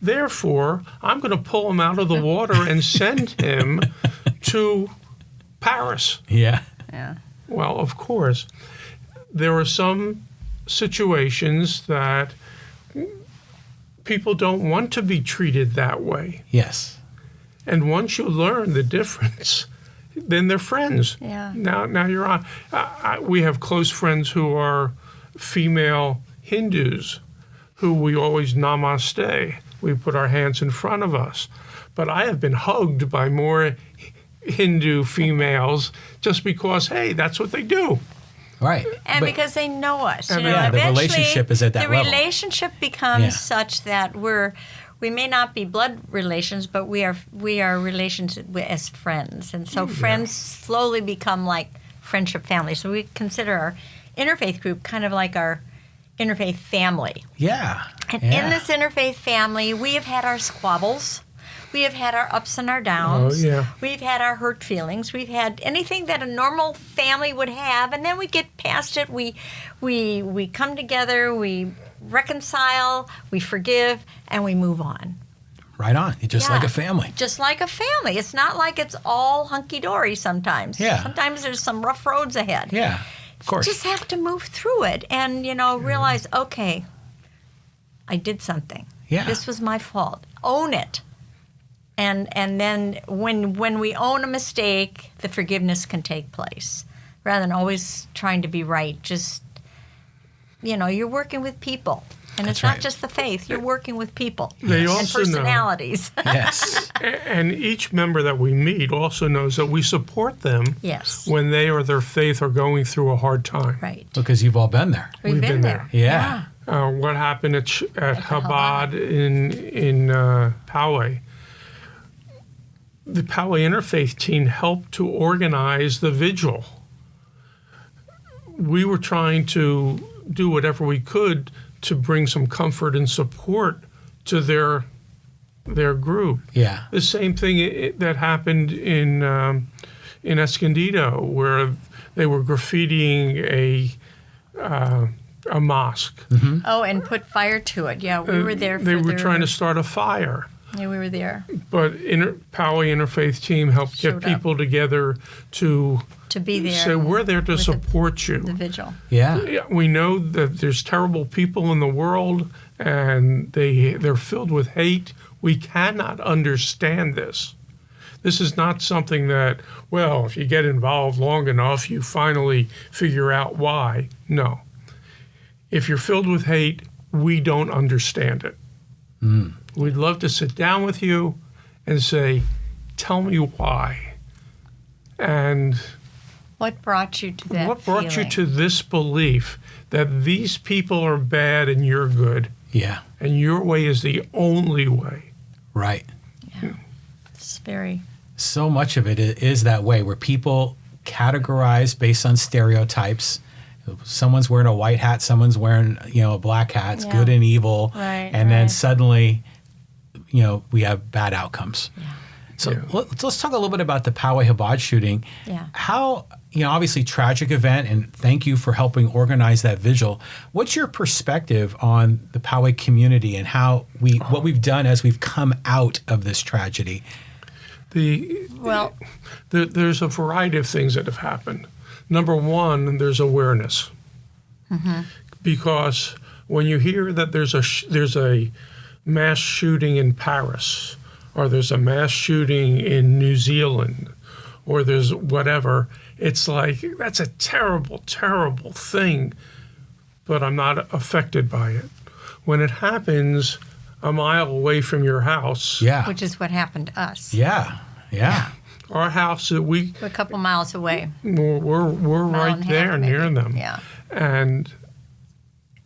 B: Therefore, I'm going to pull him out of the water and send him to Paris.
A: Yeah.
B: Well, of course, there are some situations that people don't want to be treated that way.
A: Yes.
B: And once you learn the difference, then they're friends.
C: Yeah.
B: Now you're on. We have close friends who are female Hindus who we always namaste. We put our hands in front of us. But I have been hugged by more Hindu females just because, hey, that's what they do.
A: Right.
C: And because they know us. You know,
A: yeah, the
C: eventually,
A: relationship is at that level.
C: The relationship becomes such that we may not be blood relations, but we are relations as friends. And so friends slowly become like friendship family. So we consider our interfaith group kind of like our interfaith family.
A: Yeah.
C: And in this interfaith family, we have had our squabbles. We have had our ups and our downs.
B: Oh, yeah.
C: We've had our hurt feelings. We've had anything that a normal family would have, and then we get past it. We come together, we reconcile, we forgive, and we move on.
A: Right on. It's just like a family.
C: Just like a family. It's not like it's all hunky-dory sometimes.
A: Yeah.
C: Sometimes there's some rough roads ahead.
A: Yeah, of course.
C: You just have to move through it and, realize, okay, I did something.
A: Yeah.
C: This was my fault. Own it. And then when we own a mistake, the forgiveness can take place. Rather than always trying to be right, just, you're working with people. And it's not just the faith. You're working with people
B: They
C: and
B: also
C: personalities.
A: Yes.
B: And each member that we meet also knows that we support them
C: Yes.
B: when they or their faith are going through a hard time.
C: Right.
A: Because you've all been there.
C: We've been there.
A: Yeah.
B: What happened at Chabad in Poway? The Poway Interfaith team helped to organize the vigil. We were trying to do whatever we could to bring some comfort and support to their group.
A: Yeah.
B: The same thing that happened in Escondido, where they were graffitiing a mosque.
A: Mm-hmm.
C: Oh, and put fire to it. Yeah, we were there.
B: They were trying to start a fire.
C: Yeah, we were there.
B: But Poway Interfaith team helped get
C: Showed up.
B: people together to
C: be there.
B: say, we're there to
C: with
B: support you.
C: The vigil.
A: Yeah.
B: Yeah, we know that there's terrible people in the world and they're filled with hate. We cannot understand this. This is not something that, well, if you get involved long enough, you finally figure out why. No. If you're filled with hate, we don't understand it.
A: Mm.
B: We'd love to sit down with you and say, tell me why. And
C: What brought you to that
B: what brought you
C: feeling?
B: to this belief that these people are bad and you're good,
A: Yeah.
B: and your way is the only way?
A: Right.
C: Yeah. It's very...
A: So much of it is that way, where people categorize based on stereotypes. Someone's wearing a white hat, someone's wearing, a black hat. It's good and evil.
C: Right,
A: and then
C: right.
A: suddenly, we have bad outcomes.
C: Yeah.
A: So let's talk a little bit about the Poway Chabad shooting.
C: Yeah.
A: How, obviously tragic event, and thank you for helping organize that vigil. What's your perspective on the Poway community and how what we've done as we've come out of this tragedy?
B: There's a variety of things that have happened. Number one, there's awareness.
C: Mm-hmm.
B: Because when you hear that there's a mass shooting in Paris, or there's a mass shooting in New Zealand, or there's whatever, it's like, that's a terrible, terrible thing, but I'm not affected by it. When it happens a mile away from your house,
A: Yeah.
C: Which is what happened to us.
A: Yeah. Yeah.
B: Our house that
C: We're a couple miles away.
B: we're
C: Mile
B: right
C: and a half,
B: there near
C: maybe.
B: them.
C: Yeah.
B: And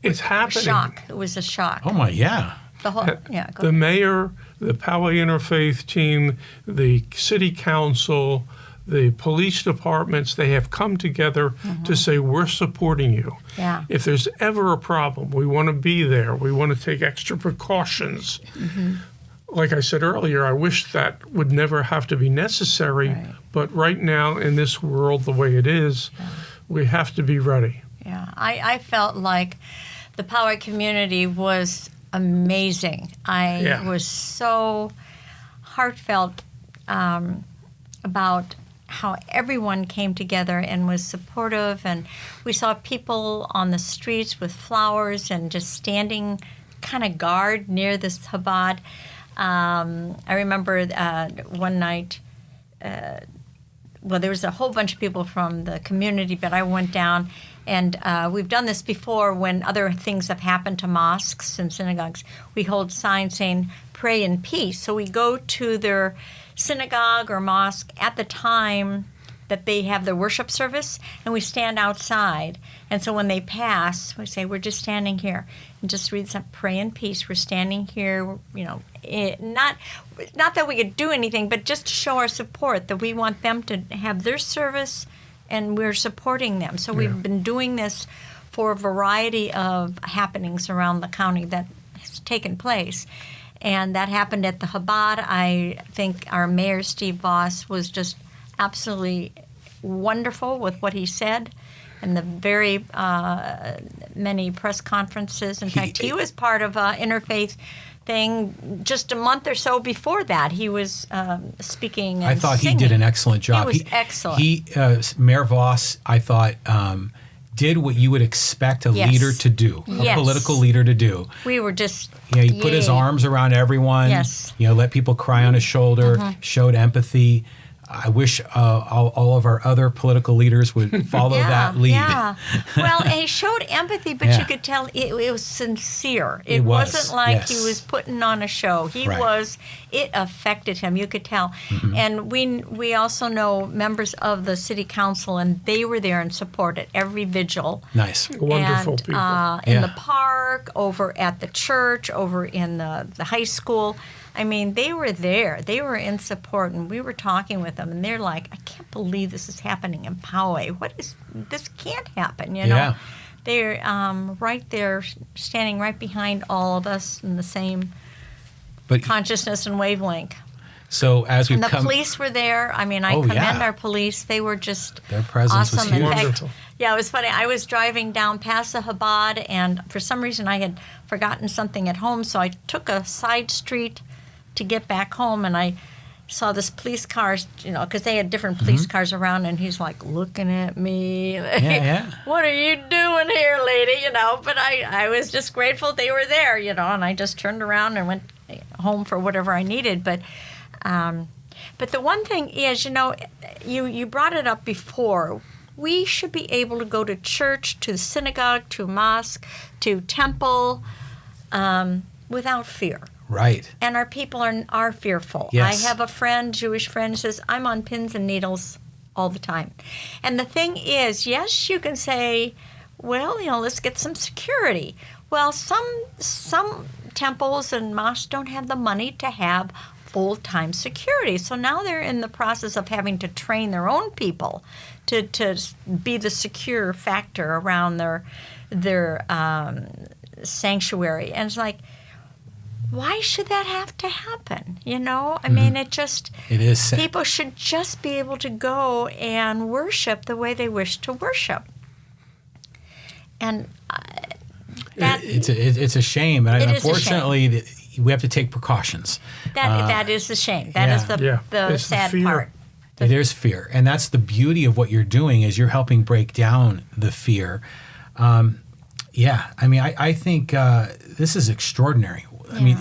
B: it's happening.
C: Shock. It was a shock.
A: Oh my, yeah.
C: The whole, yeah. Go
B: The mayor, the Poway Interfaith team, the city council, the police departments, they have come together to say, we're supporting you.
C: Yeah.
B: If there's ever a problem, we want to be there. We want to take extra precautions. Like I said earlier, I wish that would never have to be necessary.
C: Right.
B: But right now, in this world the way it is, we have to be ready.
C: Yeah, I felt like the Poway community was amazing. I was so heartfelt about how everyone came together and was supportive, and we saw people on the streets with flowers and just standing kind of guard near this Chabad. I remember one night, well, there was a whole bunch of people from the community, but I went down, and we've done this before when other things have happened to mosques and synagogues. We hold signs saying, pray in peace. So we go to their synagogue or mosque at the time that they have their worship service, and we stand outside. And so when they pass, we say, we're just standing here, and just read some, pray in peace. We're standing here, you know, not that we could do anything, but just to show our support, that we want them to have their service, and we're supporting them. So we've been doing this for a variety of happenings around the county that has taken place. And that happened at the Chabad. I think our mayor, Steve Voss, was just absolutely wonderful with what he said, and the very many press conferences. In fact, he was part of an interfaith thing just a month or so before that. He was speaking and
A: I thought
C: singing.
A: he did an excellent job.
C: He was excellent.
A: Mayor Voss, I thought, did what you would expect a leader to do, a political leader to do.
C: We were just,
A: he put his arms around everyone.
C: Yes.
A: Let people cry on his shoulder, showed empathy. I wish all of our other political leaders would follow that lead.
C: Yeah. Well, and he showed empathy, but you could tell it was sincere. It wasn't like he was putting on a show. It affected him. You could tell. And we also know members of the city council, and they were there in support at every vigil.
A: Nice.
B: Wonderful people.
C: In the park, over at the church, over in the high school. I mean, they were there. They were in support, and we were talking with them, and they're like, I can't believe this is happening in Poway. This can't happen, you know?
A: Yeah.
C: They're right there, standing right behind all of us in the same consciousness and wavelength.
A: So as we've
C: And the police were there. I mean, I commend our police. They were just
A: their presence
C: awesome.
A: was huge.
C: In fact,
B: Wonderful.
C: yeah, it was funny. I was driving down past the Chabad, and for some reason I had forgotten something at home, so I took a side street to get back home, and I saw this police car, because they had different police cars around, and he's like looking at me. Like, what are you doing here, lady? But I was just grateful they were there, and I just turned around and went home for whatever I needed. But the one thing is, you brought it up before. We should be able to go to church, to synagogue, to mosque, to temple without fear.
A: Right.
C: And our people are fearful.
A: Yes.
C: I have a friend, Jewish friend, who says, I'm on pins and needles all the time. And the thing is, yes, you can say, well, let's get some security. Well, some temples and mosques don't have the money to have full-time security. So now they're in the process of having to train their own people to be the secure factor around their sanctuary. And it's like, why should that have to happen? I mean, it is. People should just be able to go and worship the way they wish to worship. And
A: it's a shame. And unfortunately, we have to take precautions.
C: That is the shame. That is the sad part.
A: There's fear. And that's the beauty of what you're doing, is you're helping break down the fear. I mean, I think this is extraordinary. I mean,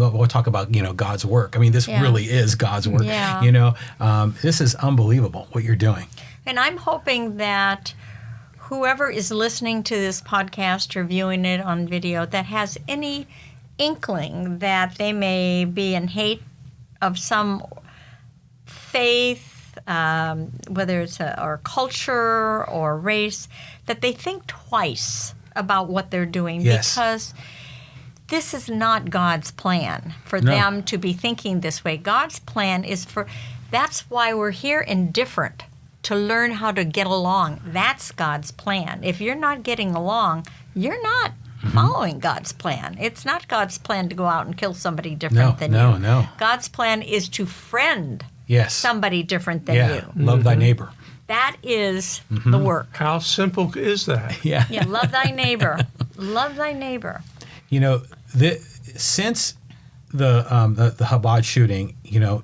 A: we'll talk about, God's work. I mean, this really is God's work.
C: Yeah.
A: This is unbelievable what you're doing.
C: And I'm hoping that whoever is listening to this podcast or viewing it on video that has any inkling that they may be in hate of some faith, whether it's or culture or race, that they think twice about what they're doing,
A: Yes.
C: because this is not God's plan for
A: No.
C: them to be thinking this way. God's plan is that's why we're here and different, to learn how to get along. That's God's plan. If you're not getting along, you're not following God's plan. It's not God's plan to go out and kill somebody different than you.
A: No.
C: God's plan is to friend
A: Yes.
C: somebody different than
A: Yeah.
C: you.
A: Love thy neighbor.
C: That is the work.
B: How simple is that?
A: Yeah.
C: Yeah, love thy neighbor. Love thy neighbor.
A: You know, since the Chabad shooting, you know,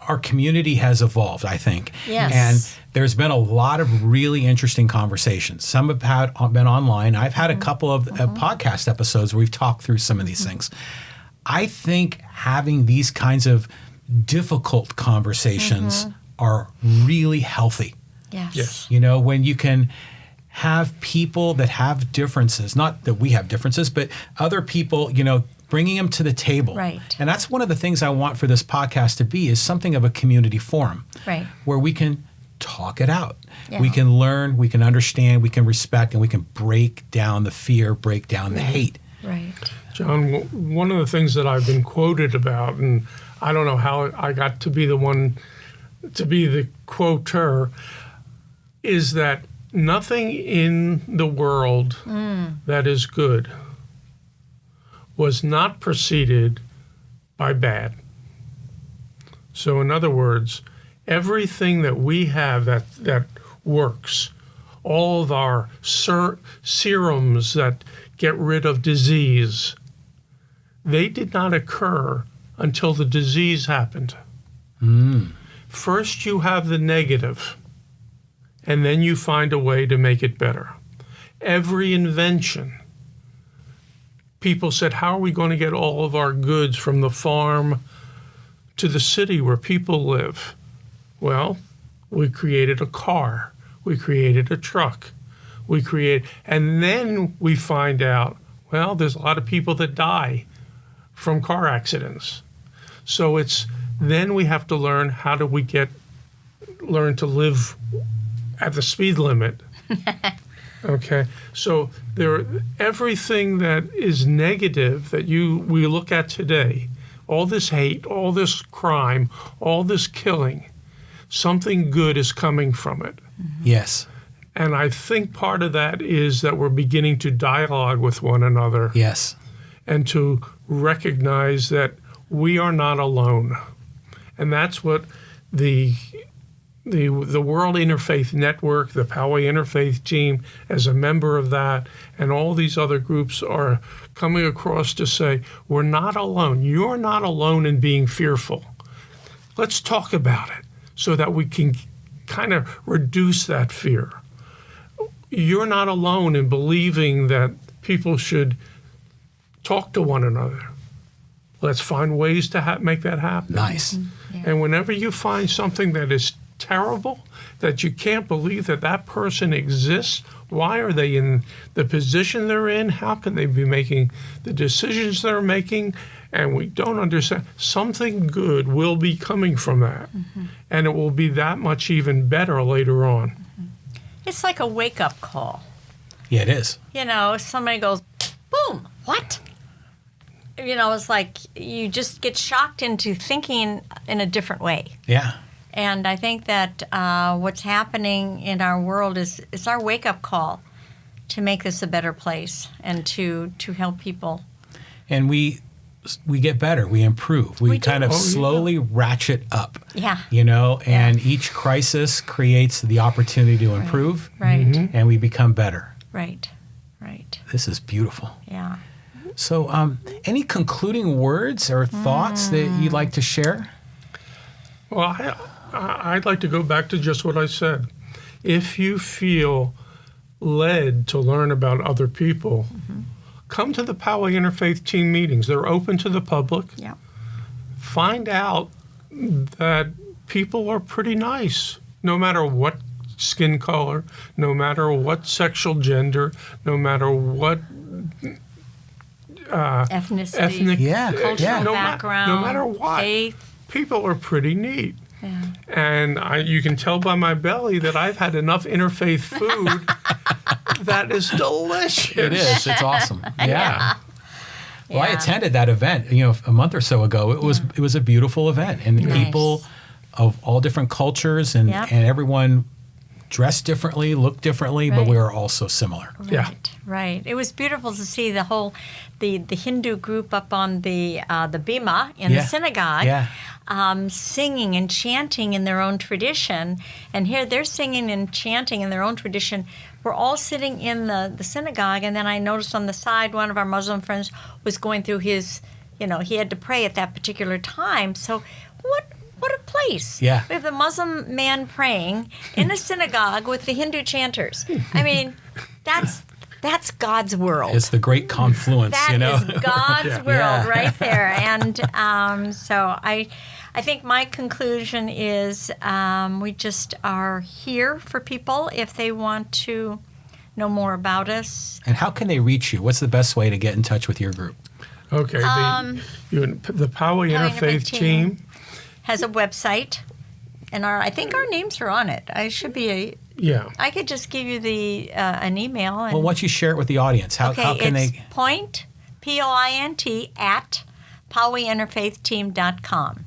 A: our community has evolved, I think.
C: Yes.
A: And there's been a lot of really interesting conversations. Some have been online. I've had a couple of podcast episodes where we've talked through some of these things. I think having these kinds of difficult conversations are really healthy.
C: Yes.
B: Yes.
A: You know, when you can have people that have differences, not that we have differences, but other people, you know, bringing them to the table.
C: Right.
A: And that's one of the things I want for this podcast to be, is something of a community forum.
C: Right.
A: Where we can talk it out.
C: Yeah.
A: We can learn, we can understand, we can respect, and we can break down the fear, break down the hate.
C: Right.
B: John, one of the things that I've been quoted about, and I don't know how I got to be the one to be the quoter, is that nothing in the world that is good was not preceded by bad. So in other words, everything that we have that works, all of our serums that get rid of disease, they did not occur until the disease happened. First you have the negative, and then you find a way to make it better. Every invention, people said, how are we going to get all of our goods from the farm to the city where people live? Well, we created a car. We created a truck. And then we find out, well, there's a lot of people that die from car accidents. So then we have to learn, how do we learn to live at the speed limit? Okay, so everything that is negative that we look at today, all this hate, all this crime, all this killing, something good is coming from it.
A: Yes.
B: And I think part of that is that we're beginning to dialogue with one another.
A: Yes.
B: And to recognize that we are not alone. And that's what the World Interfaith Network, the Poway Interfaith team, as a member of that, and all these other groups are coming across to say, we're not alone. You're not alone in being fearful. Let's talk about it so that we can kind of reduce that fear. You're not alone in believing that people should talk to one another. Let's find ways to make that happen.
A: Nice.
C: Yeah.
B: And whenever you find something that is terrible, that you can't believe that person exists, why are they in the position they're in? How can they be making the decisions they're making? And we don't understand. Something good will be coming from that. And it will be that much even better later on.
C: It's like a wake-up call.
A: Yeah, it is.
C: You know, somebody goes, boom, what? You know, it's like you just get shocked into thinking in a different way.
A: Yeah.
C: And I think that what's happening in our world is our wake-up call to make this a better place and to help people.
A: And we get better. We improve. We
C: We
A: kind
C: do.
A: of slowly ratchet up.
C: Yeah.
A: You know, and each crisis creates the opportunity to improve,
C: Right.
A: and we become better.
C: Right.
A: This is beautiful.
C: Yeah.
A: So, any concluding words or thoughts that you'd like to share?
B: Well, I'd like to go back to just what I said. If you feel led to learn about other people, come to the Poway Interfaith team meetings. They're open to the public.
C: Yeah.
B: Find out that people are pretty nice, no matter what skin color, no matter what sexual gender, no matter what
C: Ethnicity.
B: ethnic,
A: Yeah,
C: Cultural
A: yeah.
C: background.
B: no matter what.
C: Faith.
B: people are pretty neat.
C: Yeah.
B: And you can tell by my belly that I've had enough interfaith food that is delicious.
A: It is. It's awesome. Yeah. Well, I
C: Yeah.
A: attended that event, a month or so ago. It was a beautiful event, and
C: Nice.
A: people of all different cultures and
C: Yep.
A: everyone dressed differently, looked differently, but
C: Right.
A: we were all so similar.
B: Yeah.
C: Right. It was beautiful to see the Hindu group up on the bima in
A: Yeah.
C: the synagogue,
A: Yeah.
C: singing and chanting in their own tradition. And here they're singing and chanting in their own tradition. We're all sitting in the synagogue, and then I noticed on the side one of our Muslim friends was going through his, he had to pray at that particular time. So what a place.
A: Yeah.
C: We have the Muslim man praying in a synagogue with the Hindu chanters. I mean, that's God's world.
A: It's the great confluence,
C: That is God's
B: Yeah.
C: world
A: Yeah.
C: right there. And so I think my conclusion is we just are here for people if they want to know more about us.
A: And how can they reach you? What's the best way to get in touch with your group?
B: Okay. The Poway Interfaith team.
C: Has a website, and I think our names are on it.
B: Yeah.
C: I could just give you an email. And,
A: Well, why don't you share it with the audience? How can
C: it's
A: they?
C: point, POINT, at PowayInterfaithTeam.com.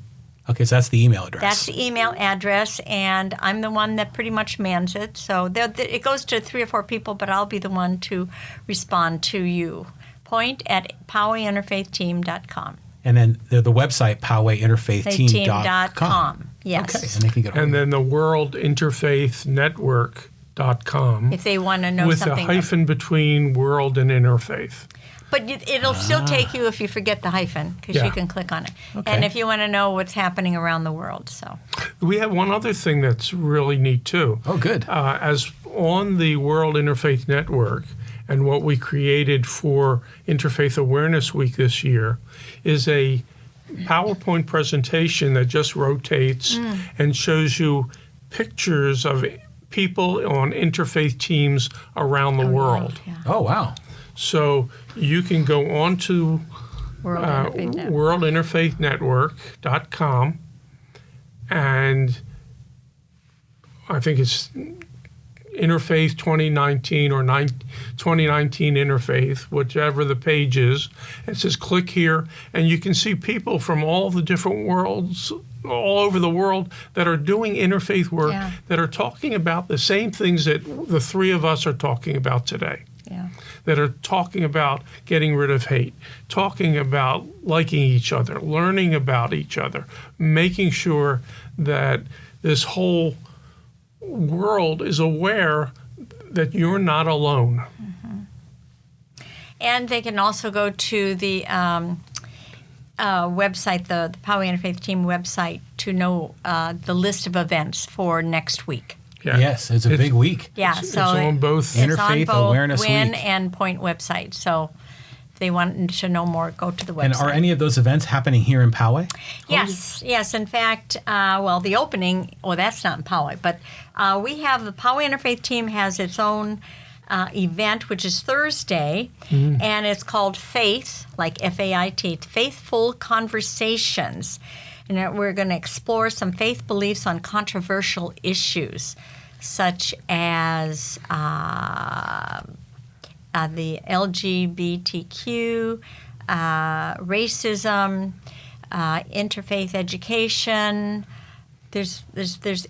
A: Okay, so that's the email address.
C: That's the email address, and I'm the one that pretty much mans it. So it goes to 3 or 4 people, but I'll be the one to respond to you. Point at PowayInterfaithTeam.com.
A: And then the website, PowayInterfaithTeam.com.
C: Yes.
A: Okay, and they can get
B: And then the World Interfaith Network.com
C: If they want to know
B: with
C: something.
B: a hyphen between world and interfaith.
C: But it'll still take you if you forget the hyphen, because
B: Yeah.
C: you can click on it.
A: Okay.
C: And if you want to know what's happening around the world. So
B: We have one other thing that's really neat too.
A: Oh, good.
B: As on the World Interfaith Network, and what we created for Interfaith Awareness Week this year is a PowerPoint presentation that just rotates and shows you pictures of people on interfaith teams around the world.
C: Yeah.
A: Oh, wow.
B: So you can go on to
C: World Interfaith Network.
B: worldinterfaithnetwork.com, and I think it's Interfaith 2019 or 2019 Interfaith, whichever the page is. It says click here, and you can see people from all the different worlds, all over the world, that are doing interfaith work,
C: Yeah.
B: that are talking about the same things that the 3 of us are talking about today.
C: Yeah.
B: That are talking about getting rid of hate, talking about liking each other, learning about each other, making sure that this whole world is aware that you're not alone.
C: And they can also go to the website, the Poway Interfaith Team website, to know the list of events for next week.
B: Yeah.
A: Yes, it's a big week.
C: Yeah,
B: It's
C: so
B: on both.
C: it's
A: Interfaith
C: on both
A: Awareness
C: WIN
A: Week.
C: and Point website. So if they want to know more, go to the website.
A: And are any of those events happening here in Poway?
C: Yes, yes. In fact, the opening, that's not in Poway, but we have the Poway Interfaith Team has its own event, which is Thursday, and it's called Faith, like F-A-I-T, Faithful Conversations. And we're going to explore some faith beliefs on controversial issues, such as the LGBTQ, racism, interfaith education. There's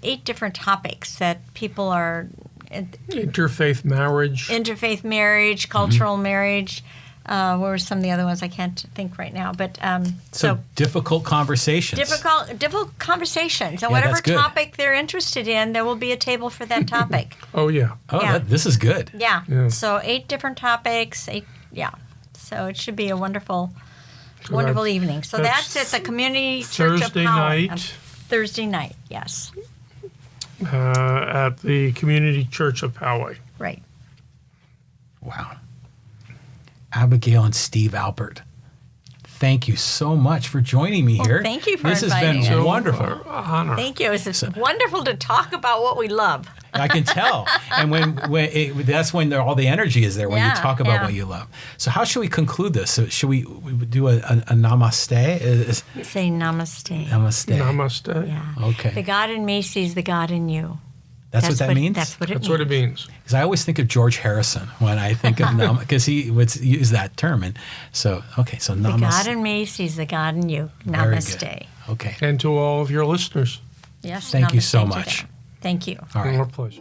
C: 8 different topics that people are
B: Interfaith marriage.
C: interfaith marriage, cultural marriage. What were some of the other ones? I can't think right now. But
A: So difficult conversations.
C: difficult conversations, and
A: Yeah,
C: whatever
A: that's good.
C: topic they're interested in, there will be a table for that topic.
B: Oh, yeah.
A: Oh,
C: Yeah.
A: this is good.
C: Yeah.
B: Yeah.
C: So 8 different topics. 8. Yeah. So it should be a wonderful
B: that's-
C: evening. So
B: that's
C: that's at the Community Church
B: Thursday
C: of Poway.
B: night.
C: Thursday night. Yes.
B: At the Community Church of Poway.
C: Right.
A: Wow. Abigail and Steve Alpert, thank you so much for joining me here.
C: thank you for
A: This has
C: inviting
A: been
C: us.
A: wonderful.
B: Honor.
C: Thank you. It's wonderful to talk about what we love.
A: I can tell. And that's when all the energy is there, when you
C: Yeah,
A: talk about
C: yeah.
A: what you love. So how should we conclude this? So should we do a namaste?
C: Say namaste.
A: Namaste.
B: Namaste.
C: Yeah.
A: Okay.
C: The God in me sees the God in you.
A: That's what that means?
C: That's what it
B: That's
C: means.
B: what it means.
A: Because I always think of George Harrison when I think of because he would use that term. And so, okay, so
C: The
A: namaste.
C: God in me sees the God in you.
A: Very good.
C: Namaste.
A: Okay.
B: And to all of your listeners,
C: Yes.
A: Thank you so
C: namaste to
A: much.
C: them. Thank you.
A: All right.
B: our pleasure.